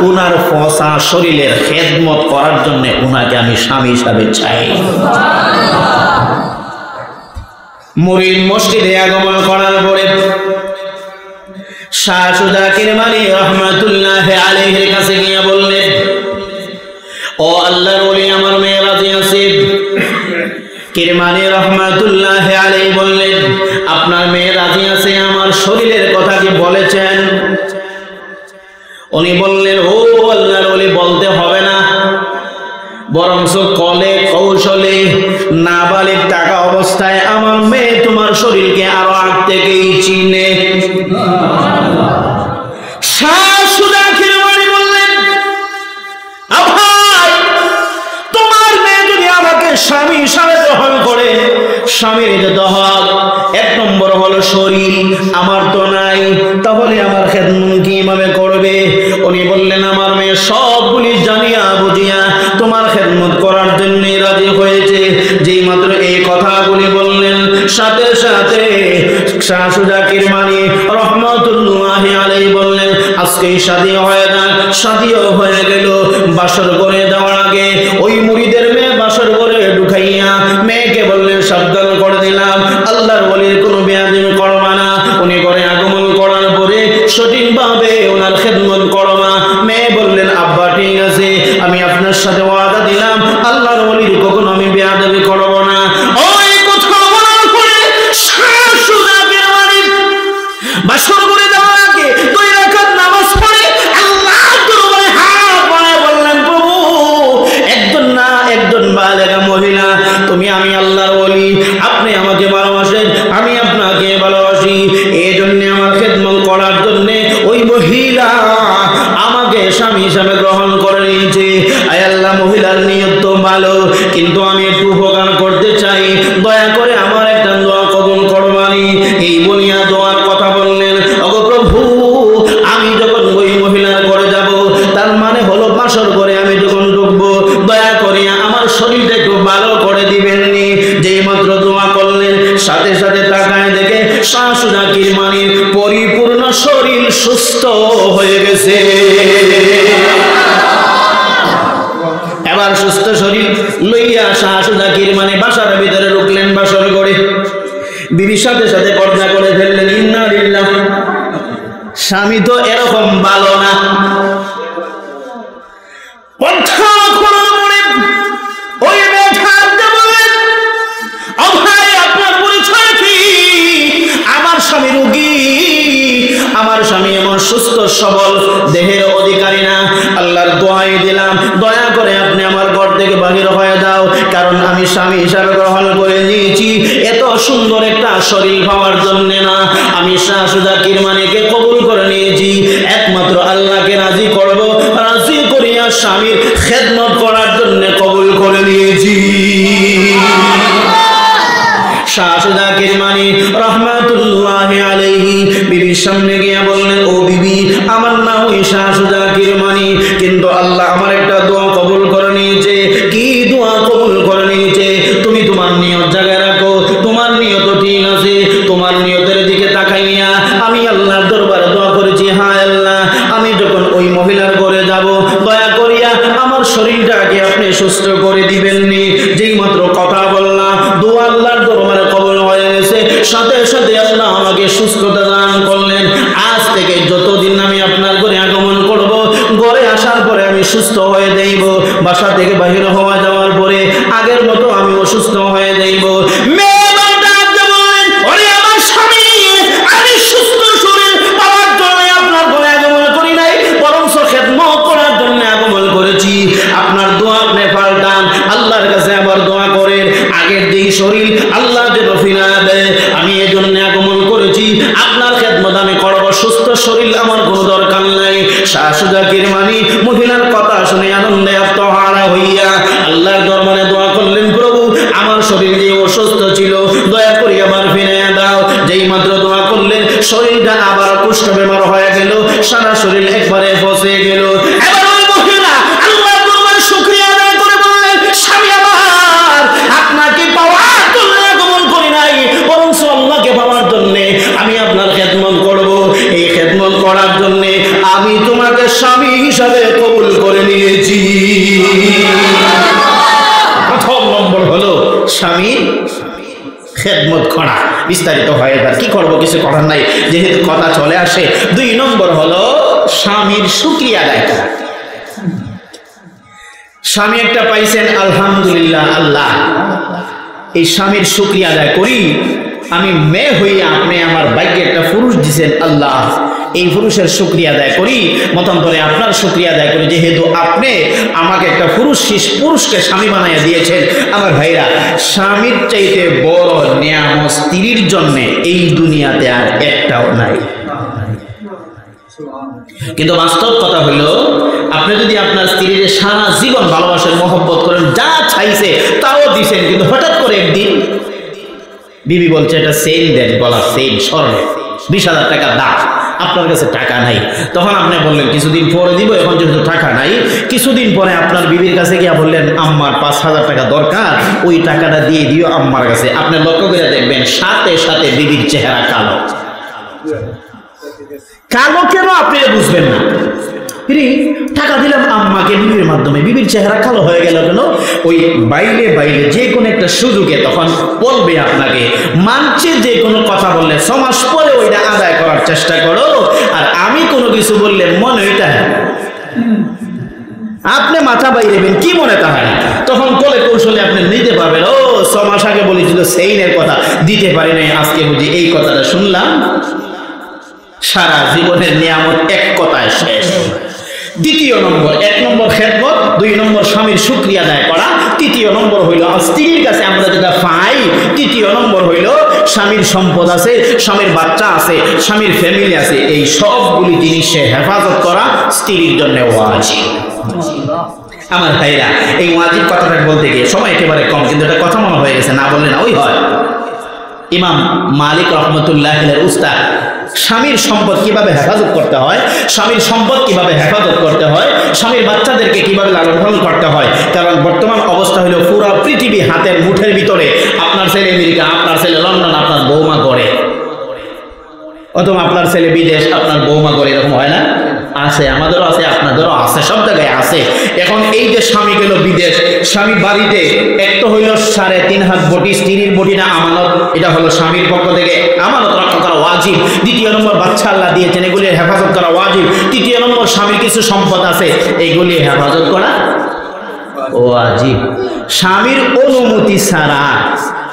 S1: ওনার ফসা শরীরের খেদমত করার জন্য ওনাকে আমি স্বামী হিসাবে চাই। মুরিদ মসজিদে আগমন করার পরে শাহ সুজা কিরমানি রহমাতুল্লাহ আলাইহির কাছে গিয়ে বললেন, ও আল্লাহর ওলি, আমার মেয়ে রাজি আছে। কিরমানি রহমাতুল্লাহ আলাইহি বললেন, আপনার মেয়ে রাজি আছে, আমার শরীরের কথা কি বলেছেন? উনি বললেন, ও আল্লাহর ওলি, বলতে হবে না, বরঞ্চ কলে কৌশলে নাবালিগ টাকা অবস্থায় আমার মেয়ে তোমার শরীরকে আরো আগ থেকেই চিনে। শাহ সুজা কিরমানি বললেন, ভাই, তোমার মেয়ে যদি আমাকে স্বামী হিসাবে গ্রহণ করে, স্বামীর যে দহক 1 নম্বর হলো শরীর, আমার তো নাই, তাহলে আমার খেদমত কিভাবে করবে? উনি বললেন, আমার মেয়ে সবগুলি জানিয়া বুঝিয়া তোমার খেদমত করার জন্য রাজি হয়েছে। যেই মাত্র এই কথাগুলি বললেন, সাথে সাথে শাহ সুজা কিরমানি রহমাতুল্লাহি আলাইহি বললেন, আজকেই শাদী হয়ে না। শাদীও হয়ে গেল। বাসর করে দেওয়ার আগে ওই মুরিদের মেয়ে বাসর করে ঢুকাইয়া মেয়েকে বললেন, সাবধান করে দিলাম, আল্লাহর ওলির কোনো বেয়াদবি করবা না। উনি করে আগমন করার পরে সঠিকভাবে ওনার খেদমত করবা। মেয়ে বললেন, আব্বা ঠিক আছে, আমি আপনার সাথে ওয়াদা দিলাম, আল্লাহর ওলির কখনো আমি বেয়াদবি করব না। ওই কথা বলার পরে শাহ সুজা কিরমানি বাসর করে দেওয়ার আগে 2 রাকাত নামাজ পড়ে আল্লাহর দরবারে হাত বাড়িয়ে বললেন, প্রভু, একজন বালেগা মহিলা, তুমি, আমি আল্লাহর ওলি, আপনি আমাকে ভালোবাসেন, আমি আপনাকে ভালোবাসি, এই জন্য আমার খেদমত করার জন্য ওই মহিলা আমাকে স্বামী হিসাবে গ্রহণ করে নিয়েছে। আয় আল্লাহ, মহিলার নিয়ত তো ভালো, কিন্তু আমি একটু উপকার করতে চাই, দয়া করে আমার একটা দোয়া কবুল করবানি। এই বলিয়া দোয়ার কথা বললেন। ওগো প্রভু, আমি যখন ওই মহিলার ঘরে যাব, তার মানে হলো বাসর করে আমি যখন ঢুকবো, দয়া করে আমার শরীরটা একটু ভালো করে দিবেননি। যেই মাত্র দোয়া করলেন, সাথে সাথে তাকায় দেখে শাহ সুজা কিরমানির পরিপূর্ণ শরীর সুস্থ হয়ে গেছে। এবার সুস্থ শরীর লইয়া শাহ সুজা কিরমানি বাসার ভিতরে ঢুকলেন বাসর করে। বিবির সাথে সাথে পর্দা করে ফেললেন। ইন্না লিল্লাহ। স্বামী তো এরকম ভালো না। ওই আপনার পরিচয় কি? আমার স্বামী রোগী, এমন সুস্থ সবল দেহের অধিকারী না। আল্লাহর দোয়াই দিলাম, দয়া করে আপনি আমার ঘর থেকে বাহির হয়ে যাও, কারণ আমি স্বামী হিসাবে গ্রহণ করে নিয়েছি এত সুন্দর একটা শরীর পাওয়ার জন্য না, আমি শাহ সুজা কিরমানিকে কবুল করে নিয়েছি একমাত্র আল্লাহকে রাজি করব, রাজি করিয়া স্বামীর খেদমত করার জন্য কবুল করে নিয়েছি। শাহ সুজা কিরমানি রহমাতুল্লাহি আলাইহি বিবির সামনে গিয়ে বললেন, ও বিবি, আমার নাম ওই শাহ সুজা কিরমানি, কিন্তু আল্লাহ আমার একটা দোয়া কবুল করে নিয়েছে। কি দোয়া কবুল করে নিয়েছে? তুমি তোমার নিয়ত জায়গায় রাখো, তোমার নিয়ত ঠিক আছে, তোমার নিয়তের দিকে তাকাইয়া আমি আল্লাহর দরবারে দোয়া করেছি, হায় আল্লাহ, আমি যখন ওই মহিলার ঘরে যাব, দয়া করিয়া আমার শরীরটাকে আপনি সুস্থ করে দিবেন নি। যেই মাত্র কথা বললাম, দোয়া আল্লাহর দরবারে কবুল হয়ে গেছে, সাথে সাথে আল্লাহ আমাকে সুস্থতা দান করলেন। আজ থেকে যতদিন আমি আপনার ঘরে আগমন করব, ঘরে আসার পরে আমি সুস্থ হয়ে যাইব, বাসা থেকে বাহির হওয়া যাওয়ার পরে আগের মতো আমি অসুস্থ হয়ে যাইব। আমি সুস্থ শরীর পাওয়ার জন্য আপনার ঘরে আগমন করি নাই, বরং খেদমত করার জন্য আগমন করেছি। আপনার দোয়া আপনি পাল্টান, আল্লাহর কাছে আবার দোয়া করেন, আগের যেই শরীর আল্লাহ যেন ফিরা দেয়, আমি এই জন্য আগমন করেছি, আপনার খেদমত আমি করব, সুস্থ শরীর আমার কোনো দরকার নাই। শাহ সুজা কিরমানি মহিলার কথা শুনে আনন্দে আত্মহারা হইয়া আল্লাহর দরবারে দোয়া করলেন, প্রভু, আমার শরীর যে অসুস্থ ছিল, দয়া করে আবার ফিরে দাও। যেই মাত্র দোয়া করলেন, শরীরটা আবার কুষ্ঠ বেমার হয়ে গেল, সারা শরীর একবারে ফসে গেল। এবার ওই মহিলা আল্লাহর দরবারে শুকরিয়া আদায় করে বললেন, স্বামী আমার, আপনাকে পাওয়ার জন্য আগমন করি নাই, বরং আল্লাহকে পাওয়ার জন্য আমি আপনার খেদমত করব। এই খেদমত করার জন্য আমি তোমাকে স্বামী হিসাবে কবুল করে নিয়েছি। প্রথম নম্বর হলো স্বামীর খেদমত করা। বিস্তারিত হয়, এবার কি করবো, কিছু করার নাই, যেহেতু কথা চলে আসে। 2 নম্বর হলো স্বামীর শুকরিয়া আদায় করা। স্বামী একটা পাইছেন, আলহামদুলিল্লাহ, আল্লাহ এই স্বামীর শুকরিয়া আদায় করি। আমি মেয়ে হইয়া আপনি আমার ভাগ্যে একটা পুরুষ দিছেন, আল্লাহ এই পুরুষের শুকরিয়া আদায় করি, মতান্তরে আপনার শুকরিয়া আদায় করি, যেহেতু আপনি আমাকে একটা পুরুষকে স্বামী বানাইয়া দিয়েছেন। আমার ভাইরা, স্বামীর চাইতে বড় নিয়ামত স্ত্রীর জন্য এই দুনিয়াতে আর একটাও নাই। কিন্তু বাস্তব কথা হইল, আপনি যদি আপনার স্ত্রীর সারা জীবন ভালোবাসেন, মহব্বত করেন, যা চাইছে তাও দিছেন, কিন্তু হঠাৎ করে একদিন বিবি বলছে এটা সেল দেন, গলার সেল স্বর্ণ 20,000 টাকা দাম, আপনার কাছে টাকা নাই। তখন আপনি বললেন কিছুদিন পরে দিব, এখন যেহেতু টাকা নাই, কিছুদিন পরে আপনার বিবির কাছে গিয়া বললেন, আম্মার 5,000 টাকা দরকার, ওই টাকাটা দিয়ে দিও আম্মার কাছে। আপনি লক্ষ্য করে দেখবেন সাথে সাথে বিবির চেহারা কালো। কালো কেন আপনি বুঝবেন না, টাকা দিলাম আম্মাকে বিবির মাধ্যমে, বিবির চেহারা কালো হয়ে গেল কেন? ওই বাইরে বাইরে যে কোনো একটা সুযোগে তখন বলবে আপনাকে, মানছে যে কোনো কথা বললে 6 মাস পরে ওইটা আদায় করার চেষ্টা করো, আর আমি কোনো কিছু বললে মনে ওইটা আপনি মাথা বাইরেবেন, কি মনে তাহার, তখন কোলে কৌশলে আপনি নিতে পারবেন। ও 6 মাস আগে বলেছিল সেইনের কথা দিতে পারি নাই, আজকে বুঝি এই কথাটা শুনলাম। সারা জীবনের নিয়ামত এক কথায় শেষ। 2 নম্বর, 1 নম্বর খেদমত, 2 নম্বর স্বামীর শুকরিয়া আদায় করা, 3 নম্বর হইল স্ত্রীর কাছে আমরা যেটা পাই, 3 নম্বর হইল স্বামীর সম্পদ আছে, স্বামীর বাচ্চা আছে, স্বামীর ফ্যামিলি আছে, এই সবগুলি জিনিসের হেফাজত করা স্ত্রীর জন্য ওয়াজিব। আমার ভাইরা, এই ওয়াজিব কথাটা বলতে গিয়ে সময় একেবারে কম, কিন্তু এটা কথা মনে হয়ে গেছে, না বললে না ওই হয়। ইমাম মালিক রহমতুল্লাহ উস্তাদ স্বামীর সম্পদ কিভাবে হেফাজত করতে হয়, স্বামীর সম্পদ কিভাবে হেফাজত করতে হয়, স্বামীর বাচ্চাদেরকে কিভাবে লালন পালন করতে হয়। কারণ বর্তমান অবস্থা হলো পুরো পৃথিবী হাতের মুঠের ভিতরে। আপনার ছেলে আমেরিকা, আপনার ছেলে লন্ডন, আপনার বৌমা করে, অথবা আপনার ছেলে বিদেশ, আপনার বৌমা করে, এরকম হয় না? আছে, আমাদেরও আছে, আপনাদেরও আছে, সব জায়গায় আছে। এখন এই যে স্বামী গেল বিদেশ, স্বামী বাড়িতে, এক তো হইল 3.5 হাত বটি, স্ত্রীর বটিটা আমানত, এটা হলো স্বামীর পক্ষ থেকে আমানত রক্ষা করা ওয়াজিব। 2 নম্বর বাচ্চা আল্লাহ দিয়েছেন, এগুলি হেফাজত করা ওয়াজিব। 3 নম্বর স্বামীর কিছু সম্পদ আছে, এইগুলি হেফাজত করা ওয়াজিব। স্বামীর অনুমতি ছাড়া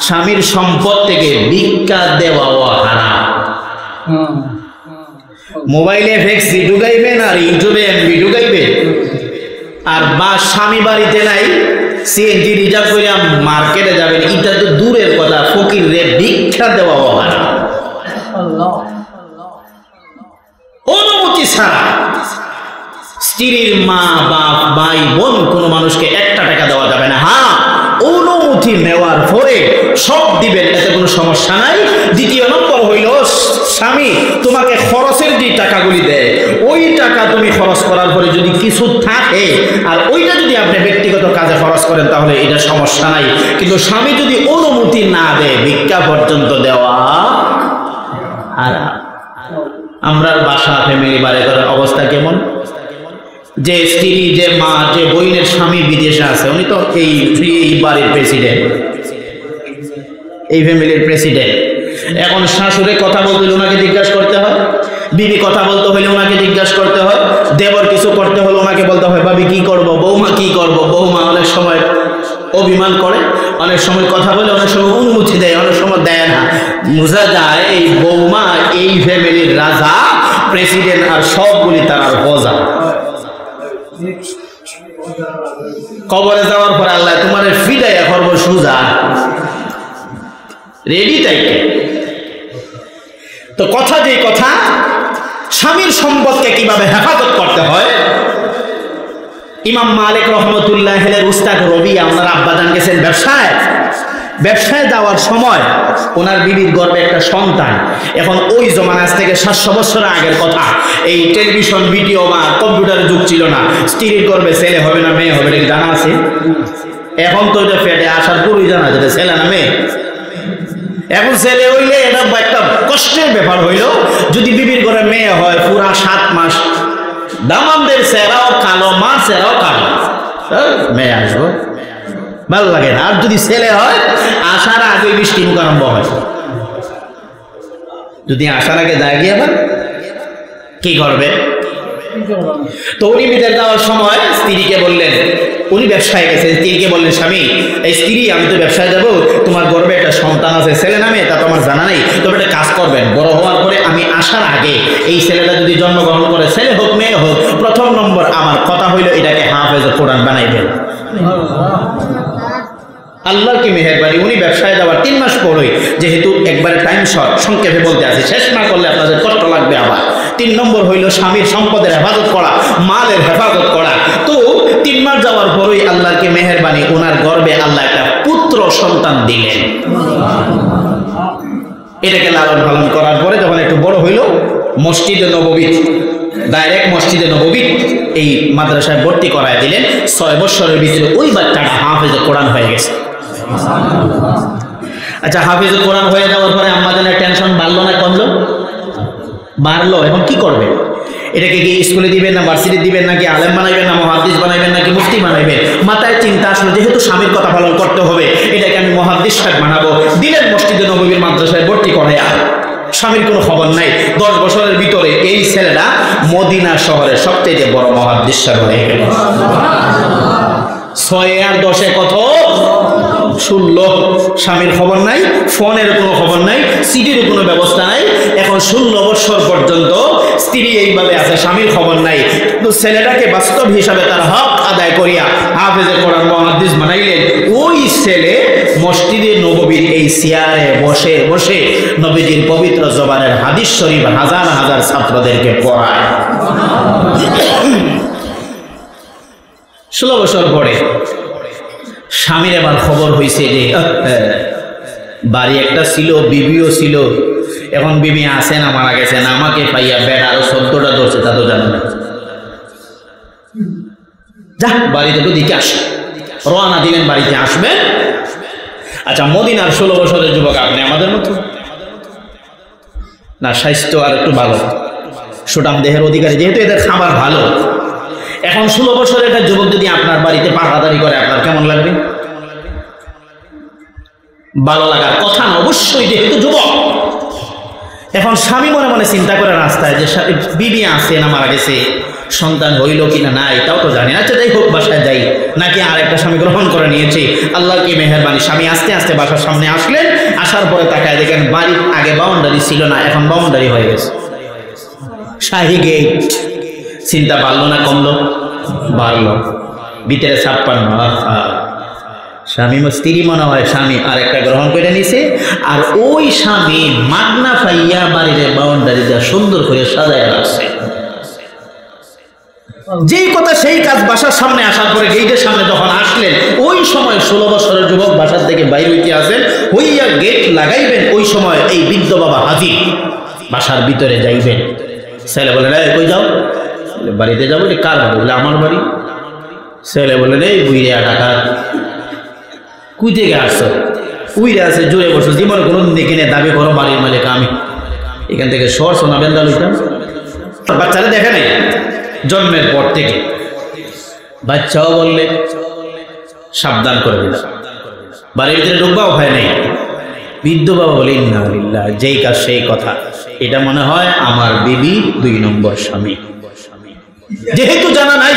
S1: স্বামীর সম্পদ থেকে ভিক্ষা দেওয়া হারাম। মোবাইলে ফেক্সি ঢুকাইবেন আর ইউটিউবে এমবি ঢুকাইবে, আর বা স্বামী বাড়িতে নাই সিএনজি রিজার্ভ করে মার্কেটে যাবেন, এটা তো দূরের কথা, ফকির রে ভিক্ষা দেওয়া হয় অনুমতি ছাড়া। স্ত্রীর মা বাপ ভাই বোন কোনো মানুষকে একটা টাকা দেওয়া যাবে না। হ্যাঁ, অনুমতি নেওয়ার পরে সব দিবেন, এতে কোনো সমস্যা নাই। দ্বিতীয় নম্বর হইল, স্বামী তোমাকে খরচের যে টাকাগুলি দেয়, ওই টাকা তুমি খরচ করার পরে যদি কিছু থাকে আর ওইটা যদি আপনি ব্যক্তিগত কাজে খরচ করেন তাহলে এটা সমস্যা নাই। কিন্তু স্বামী যদি অনুমতি না দেয়, ভিক্ষা পর্যন্ত দেওয়া আর আমরা বাসা ফ্যামিলি বাড়ি ঘরের অবস্থা কেমন? যে স্ত্রী, যে মা, যে বইনের স্বামী বিদেশে আছে, উনি তো এই বাড়ির প্রেসিডেন্ট, এই ফ্যামিলির প্রেসিডেন্ট। এখন শাশুড়ে কথা বলতে হলে ওনাকে জিজ্ঞাসা করতে হয়, বিবি কথা বলতে হলে ওনাকে জিজ্ঞাসা করতে হয়, দেবর কিছু করতে হলে ওনাকে বলতে হয় ভাবি কি করব, বৌমা কি করব। বৌমা অনেক সময় অভিমান করে, অনেক সময় কথা বলে, অনেক সময় অনুমতি দেয়, অনেক সময় দেয় না। বোঝা যায় এই বৌমা এই ফ্যামিলির রাজা, প্রেসিডেন্ট, আর সবগুলি তার আর প্রজা। কবরে যাওয়ার পর আল্লাহ তোমার ফিদাইয়া করবো সুজা, রেডি তাই। তো কথা যে কথা, স্বামীর সম্পদকে কিভাবে হেফাজত করতে হয়, ইমাম মালিক রহমতুল্লাহ উস্তাদ রবিয়া, ওনার আব্বাজান গেছেন ব্যবসায় যাওয়ার সময় ওনার বিবির গর্ভে একটা সন্তান। এখন ওই জমানা থেকে 700 বছর আগের কথা, এই টেলিভিশন ভিডিও বা কম্পিউটারের যুগ ছিল না। স্ত্রীর গর্ভে ছেলে হবে না মেয়ে হবে, জানা আছে? এখন তো এটা পেটে আসার পুরোই জানা যায় ছেলে না মেয়ে। এখন ছেলে হইলে এটা একটা কষ্টের ব্যাপার হইল। যদি বিবির ঘরে মেয়ে হয়, পুরা 7 মাস দামানদের চেহারাও কালো, মা চেহারাও কালো, মেয়ে আসবো ভালো লাগে না। আর যদি ছেলে হয়, আসার আগে বৃষ্টি মুখ আরম্ভ হয়। যদি আসার আগে যায় গিয়ে আবার কি করবে? তো উনি বিদেশ যাওয়ার সময় স্ত্রীকে বললেন, উনি ব্যবসায় গেছে, স্ত্রীকে বললেন স্বামী, এই স্ত্রী আমি তো ব্যবসায় যাব, তোমার গর্ভে একটা সন্তান আছে, ছেলে নামে, তা তো আমার জানা নেই, তবে একটা কাজ করবেন, বড় হওয়ার পরে আমি আসার আগে এই ছেলেটা যদি জন্মগ্রহণ করে, ছেলে হোক মেয়ে হোক, প্রথম নম্বর আমার কথা হইল এটাকে হাফেজ কোরআন বানাইবেন। আল্লাহ কি মেহেরবানি, উনি ব্যবসায় যাওয়ার 3 মাস পরই, যেহেতু একবারে টাইম শর্ট, সংক্ষেপে বলতে আছে, শেষ না করলে আপনাদের কষ্ট লাগবে। আবার 3 নম্বর হইল স্বামীর সম্পদের হেফাজত করা, মালের হেফাজত করা। তো 3 মাস যাওয়ার পরই আল্লাহর কি মেহেরবানি, ওনার গর্ভে আল্লাহ একটা পুত্র সন্তান দিলেন। এটাকে লালন পালন করার পরে যখন একটু বড় হইল, মসজিদে নববী, ডাইরেক্ট মসজিদে নববী এই মাদ্রাসায় ভর্তি করায় দিলেন। 6 বছরের ভিতরে ওই বাচ্চাটা হাফেজে কোরআন হয়ে গেছে। আচ্ছা, হাফেজে কোরআন হয়ে যাওয়ার পরে আমাদের টেনশন বাড়লো না কমলো? বাড়লো। এখন কি করবে? এটাকে কি স্কুলে দিবেন না ভার্সিটি দিবেন, নাকি আলেম বানাইবেন, না মুহাদ্দিস বানাইবেন, নাকি মুফতি বানাইবেন? মাথায় চিন্তা আসলো, যেহেতু স্বামীর কথা পালন করতে হবে, এটাকে আমি মুহাদ্দিস সাহেব বানাবো। দিলেন মসজিদে নববীর মাদ্রাসায় ভর্তি করাইয়া। স্বামীর কোনো খবর নাই। 10 বছরের ভিতরে এই ছেলেটা মদিনা শহরের সবচেয়ে বড় মুহাদ্দিস সাহেব হয়ে গেল। 6 আর 10 কত? 16। স্বামীর খবর নাই, ফোনের কোনো খবর নাই, সিটির কোনো ব্যবস্থা নাই। এখন 16 বছর পর্যন্ত স্ত্রী এইভাবে আছে, স্বামীর খবর নাই। তো ছেলেটাকে বাস্তব হিসাবে তার হক আদায় করিয়া হাফেজে কোরআন মুহাদ্দিস বানাইলেন। ওই ছেলে মসজিদে নববীর এই চেয়ারে বসে বসে নবীজির পবিত্র জবানের হাদিস শরীফ হাজার হাজার ছাত্রদেরকে পড়ায়। 16 বছর পরে স্বামীর এবার খবর হয়েছে যে বাড়ি একটা ছিল, বিবিও ছিল, এখন বিবি আছে না মারা গেছে না, আমাকে পাইয়া বেড়া আরো 14টা ধরছে, তা তো জানো না। যা বাড়িতে একটু দিকে আসে, রওনা দিলেন, বাড়িতে আসবেন। আচ্ছা, মদিনার 16 বছরের যুবক আপনি আমাদের মতো না, স্বাস্থ্য আর একটু ভালো, সুঠাম দেহের অধিকারী, যেহেতু এদের খাবার ভালো। এখন 16 বছরের একটা যুবক যদি আপনার বাড়িতে পাহারাদারি করে, আপনার কেমন লাগবে? ভালো লাগার কথা না অবশ্যই, যেহেতু যুবক। এখন স্বামী মনে মনে চিন্তা করে রাস্তায় যে বিবি আছে না মারা গেছে, সন্তান হইল কিনা নাই তাও তো জানি না। আচ্ছা যাই হোক, বাসায় যাই, নাকি আর একটা স্বামী গ্রহণ করে নিয়েছে। আল্লাহর কি মেহেরবানি, স্বামী আস্তে আস্তে বাসার সামনে আসলেন। আসার পরে তাকায় দেখেন বাড়ির আগে বাউন্ডারি ছিল না, এখন বাউন্ডারি হয়ে গেছে। শাহী গেট। চিন্তা বাড়লো না কমলো? বাড়লো। ভিতরে 56। স্বামী স্ত্রী মনে হয় স্বামী আর একটা গ্রহণ করে নিছে, আর ওই স্বামী মাগনা পাইয়া বাড়ির বাউন্ডারি যা সুন্দর করে সাজায় রাখছে। যেই কথা সেই কাজ। বাসার সামনে আসার পরে গেটের সামনে যখন আসলেন, ওই সময় 16 বছরের যুবক বাসার থেকে বাইর হইতে আসেন, হইয়া গেট লাগাইবেন, ওই সময় এই বৃদ্ধ বাবা হাজির। বাসার ভিতরে যাইবেন, ছেলে বলে রে কই যাও? বাড়িতে যাবো। কার বাড়ি? বলে আমার বাড়ি। ছেলে বলে রে বুইরে টাকা কুই থেকে আসছো? উইরে আছে জোরে বসো, জীবনে কোনো দেখে নে দাবি করো বাড়ির মালিক আমি। এখান থেকে সর শোনাবেন দালুইটা। বাচ্চারা দেখে নাই জন্মের পর থেকে। বাচ্চাও বললে সাবধান করে দিলাম, বাড়ির ভিতরে ঢুকবাও ভয় নেই। বৃদ্ধ বাবা বলে ইন্না লিল্লাহ, যেই কাজ সেই কথা। এটা মনে হয় আমার বিবি 2 নম্বর স্বামী। যেহেতু জানা নাই,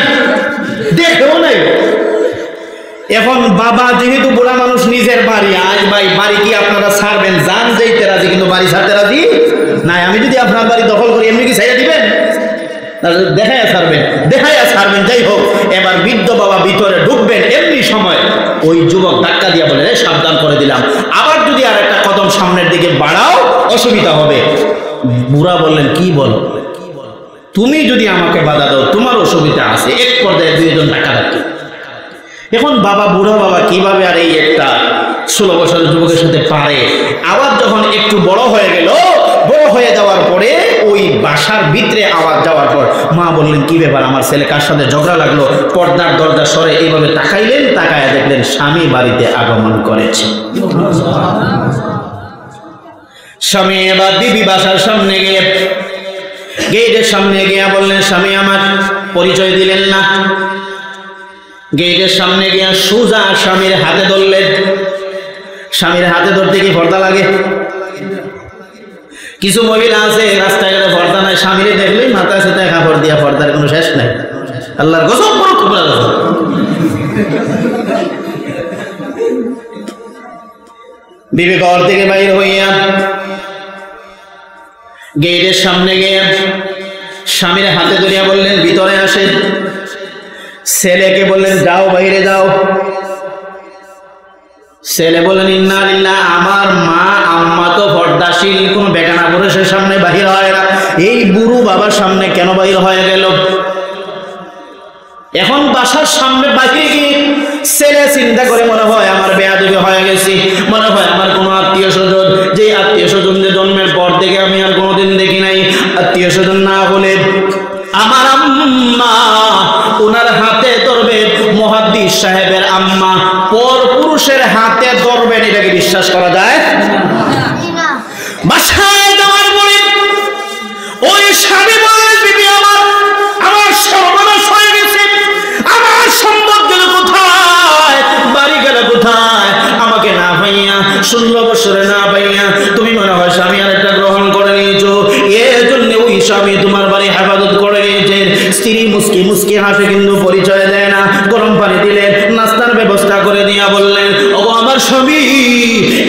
S1: দেখেও নাই। এখন বাবা যেহেতু বুড়া মানুষ, নিজের বাড়ি, আজ ভাই বাড়ি কি আপনারা ছাড়বেন? যান যেতে রাজি, কিন্তু বাড়ি ছাড়তে রাজি নাই। আমি যদি আপনার বাড়ি দখল করি, এমনি কি ছেড়ে দিবেন? দেখাইয়া ছাড়বেন। যাই হোক, এবার বৃদ্ধ বাবা ভিতরে ঢুকবেন, এমনি সময় ওই যুবক ধাক্কা দিয়া বলে সাবধান করে দিলাম, আবার যদি আর একটা কদম সামনের দিকে বাড়াও অসুবিধা হবে। বুড়া বললেন কি বলো? তুমি যদি আমাকে বাধা দাও তোমার অসুবিধা আছে। এক পর্যায়ে 2 জন ধাক্কাধাক্কি। এখন বাবা, বুড়া বাবা কিভাবে আর এই একটা 16 বছরের যুবকের সাথে পারে? আবার যখন একটু বড় হয়ে গেল, বড় হয়ে যাওয়ার পরে ওই বাসার ভিতরে আওয়াজ যাওয়ার পর মা বললেন কি ব্যাপার, আমার ছেলে কার সাথে ঝগড়া লাগলো? পর্দার দরজা সরে এইভাবে তাকাইলেন, তাকায় দেখলেন স্বামী বাড়িতে আগমন করেছে। স্বামী এবার বিবি বাসার সামনে গিয়ে, গেটের সামনে গিয়া বললেন স্বামী আমার। পরিচয় দিলেন না। গেটের সামনে গিয়া সোজা স্বামীর হাতে ধরলেন। স্বামীর হাতে ধরতে কি পর্দা লাগে? কিছু মহিলা আছে রাস্তায় গেলে পর্দা নাই, স্বামীরে দেখলেই মাথা সাথে কাপড় দিয়া, পর্দার কোনো শেষ নাই। আল্লাহর গজব বড় কুবরা গজব। বিবি ঘর থেকে বাইর হইয়া গেটের সামনে গিয়ে স্বামীর হাতে ধরিয়া বললেন ভিতরে আসেন। ছেলেকে বললেন যাও, বাইরে যাও। ছেলে বললেন ইন্না লিল্লাহ, আমার মা আম্মা তো পর্দাশীল, কোন বেগানা পুরুষের সামনে বাহির হয় না, এই বুড়ো বাবার সামনে কেন বাহির হয়ে গেল? এখন বাসার সামনে বাহিরে গিয়ে ছেলে চিন্তা করে মনে হয় আমার বেয়াদবি হয়ে গেছি, মনে হয় আমার কোনো আত্মীয় স্বজন, যে আত্মীয় স্বজন যে জন্মের পর থেকে আমি আর কোনোদিন দেখি নাই, আত্মীয় স্বজন না বলে আমার আম্মা, ওনার হাতে ধরবেন মুহাদ্দিস সাহেবের আম্মা, পর পুরুষের হাতে ধরবেন, এটাকে বিশ্বাস করা যায়? বাসায় যাওয়ার পরে ওই স্বামী বলেন বিবি আমার সর্বনাশ হয়ে গেছে, আমার সম্পদ গেল কোথায়, বাড়ি গেল কোথায়, আমাকে না পাইয়া 16 বছরে না পাইয়া তুমি মনে হয় স্বামী আর একটা গ্রহণ করে নিয়েছো, এর জন্য ওই স্বামী তোমার বাড়ি হেফাজত করে নিয়েছেন। স্ত্রী মুস্কি মুস্কি হাসে, কিন্তু পরিচয় দেয় না। গরম পানি দিলেন, নাস্তার ব্যবস্থা করে দিয়া বললেন ও আমার স্বামী,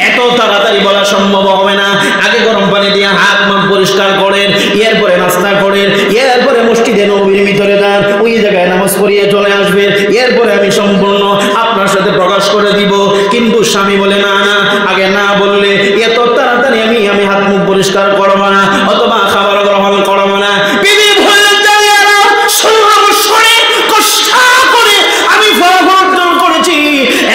S1: এত তাড়াতাড়ি বলা সম্ভব হবে না, আগে গরম পানি দিয়ে হাত মুখ পরিষ্কার করেন, এরপরে নাস্তা করেন, এরপরে মসজিদে নববীর ভিতরে যান, ওই জায়গায় নামাজ পড়িয়ে চলে আসবেন, এরপরে আমি সম্পূর্ণ আপনার সাথে প্রকাশ করে দিব। কিন্তু স্বামী বলে না না, আগে না বললে এত তাড়াতাড়ি আমি হাত মুখ পরিষ্কার করবো না, অথবা খাবার গ্রহণ করবো না। বিবি ভুলে যায় না, 16 বছরে কষ্ট করে আমি ফলাফল অর্জন করেছি,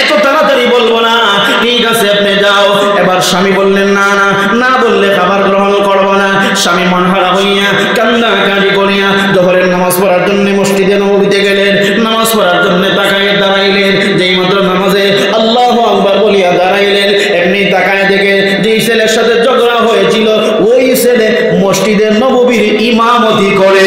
S1: এত তাড়াতাড়ি বলবো না। ঠিক আছে আপনি যাও। এবার স্বামী বললেন না না, না বললে খাবার গ্রহণ করবো না। স্বামী মনহারা হইয়া কান্নাকাটি করিয়া জোহরের নামাজ পড়ার জন্য মসজিদে নববীতে গেলেন। নামাজ পড়ার জন্য তাকায় দাঁড়াইলেন, যেই মাত্র নামাজে আল্লাহু আকবার বলিয়া দাঁড়াইলেন, এমনি তাকায় দেখে যেই ছেলের সাথে ঝগড়া হয়েছিল ওই ছেলে মসজিদে নববীর ইমামতি করে।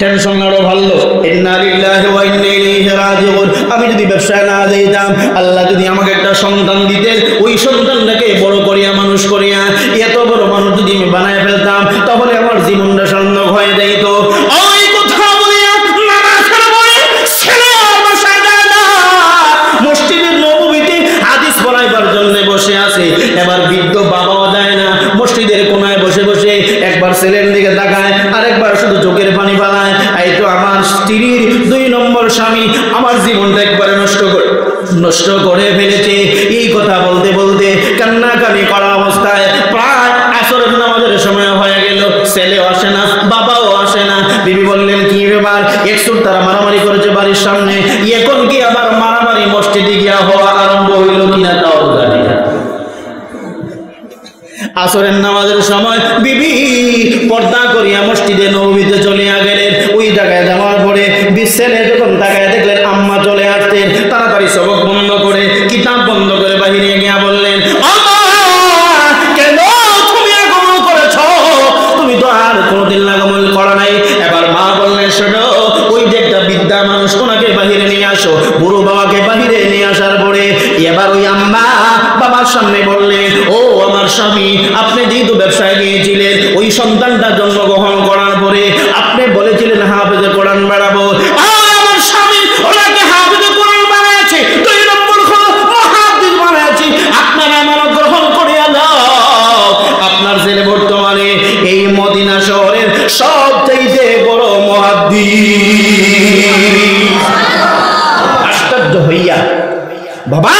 S1: টেনশন আরো ভালো। ইন্না লিল্লাহি ওয়া ইন্না ইলাইহি রাজিউন। আমি যদি ব্যবসায় না যাইতাম, আল্লাহ যদি আমাকে একটা সন্তান দিতেন, ওই সন্তানটাকে বড় করিয়া মানুষ করিয়া এত বড় মানুষ যদি আমি বানায় ফেলতাম, তাহলে আমার জীবনটা সার্থক হয়ে যাইত। ওই কথা বলিয়া নামাজের পরে ছেলে বাসায় যায় না, মসজিদের নববীতে হাদিস পড়াইবার জন্য বসে আছে। এবার বৃদ্ধ বাবাও যায় না, মসজিদের কোনায় বসে ছেলের দিকে তাকায়, আরেকবার শুধু চোখের পানি ফেলায়। এই তো আমার স্ত্রীর 2 নম্বর স্বামী আমার জীবনটা একবারে নষ্ট করে ফেলেছে। এই কথা বলতে বলতে কান্নাকানি করা অবস্থায় প্রায় আসরের নামাজের সময় হয়ে গেল। ছেলেও আসে না, বাবাও আসে না। বিবি বললেন, কি ব্যাপার? একটু তারা মারামারি করেছে বাড়ির সামনে, এখন কি আবার মারামারি মসজিদে গিয়া হওয়া আরম্ভ হইল কিনা তাও জানি না। আসরের নামাজের সময় বিবি পর্দা করিয়া মসজিদে নববীতে চলিয়া গেলেন। ওই জায়গায় যাওয়ার পরে ছেলে যখন তাকায় দেখলেন আম্মা চলে আসতেন, তাড়াতাড়ি সবক বন্ধ করে কিতাব বন্ধ করে বাহিরে গিয়া বললেন, কেন তুমি আগমন করেছ? তুমি তো আর কোনোদিন আগমন করা নাই। এবার মা বললেন, শোনো, ওই যে একটা বৃদ্ধা মানুষ, ওনাকে বাহিরে নিয়ে আসো। বুড়ো বাবাকে বাহিরে নিয়ে আসার পরে এবার ওই আম্মা বাবার সামনে বললেন, ও আমার স্বামী, আপনি যেহেতু ব্যবসায় গিয়েছিলেন, ওই সন্তানটা জন্মগ্রহণ করার পরে আপনি বলেছিলেন হাফেজে কোরআন বাড়াবো। আমার স্বামী ওনাকে হাফেজে কোরআন বানাইছে, 2 নম্বর মুহাদ্দিস বানাইছে। আপনারা আমার গ্রহণ করিয়া দাও। আপনার ছেলে বর্তমানে এই মদিনা শহরের সবচেয়ে বড় মুহাদ্দিস। আশ্চর্য হইয়া বাবা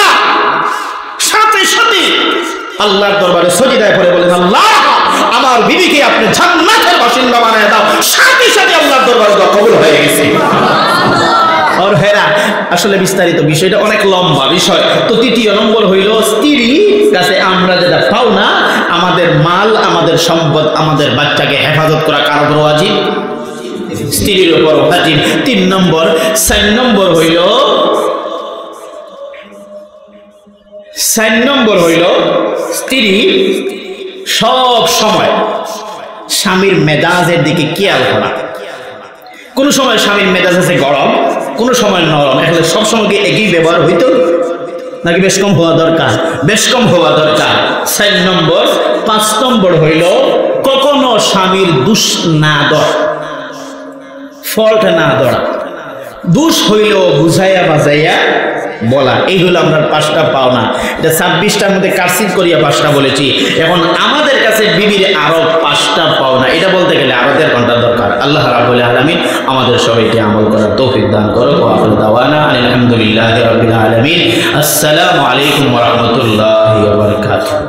S1: সাথে সাথে আল্লাহর দরবারে সজিদায় পড়ে বলেন, আল্লাহ, আমার বিবিকে আপনি জান্নাতের বাসিন্দা বানায় দাও। সাথে সাথে আল্লাহর দরবারে দোয়া কবুল হয়ে গেছে। আর হেরা আসলে বিস্তারিত বিষয়টা অনেক লম্বা বিষয়। তো 3 নম্বর হইল, স্ত্রী কাছে আমরা যেটা পাও না, আমাদের মাল, আমাদের সম্পদ, আমাদের বাচ্চাকে হেফাজত করা কার উপর ওয়াজিব? স্ত্রীর উপর ওয়াজিব। 4 নম্বর হইল স্ত্রী সব সময় স্বামীর মেজাজের দিকে খেয়াল করা। কোন সময় স্বামীর মেজাজ আছে গরম, কোন সময় নরম। এখন সবসময় কি একই ব্যবহার হইতো নাকি বেশ কম হওয়া দরকার? বেশ কম হওয়া দরকার। 4 নম্বর। 5 নম্বর হইল কখনো স্বামীর দোষ না ধরা, ফল্ট না ধরা। দোষ হইল বুঝাইয়া বাজাইয়া বলা। এই হলো আমরা 5টা পাওনা। এটা 26টার মধ্যে কারসিট করিয়া 5টা বলেছি। এখন আমাদের কাছে বিবির আরো 5টা পাওনা। এটা বলতে গেলে আরো 1.5 ঘন্টা দরকার। আল্লাহ রাব্বুল আলামিন আমাদের সবাইকে আমল করার তৌফিক দান করো। ওয়া আখিরু দাওয়ানা আলহামদুলিল্লাহি রাব্বিল আলামিন। আসসালামু আলাইকুম ওয়া রাহমাতুল্লাহি ওয়া বারাকাতুহু।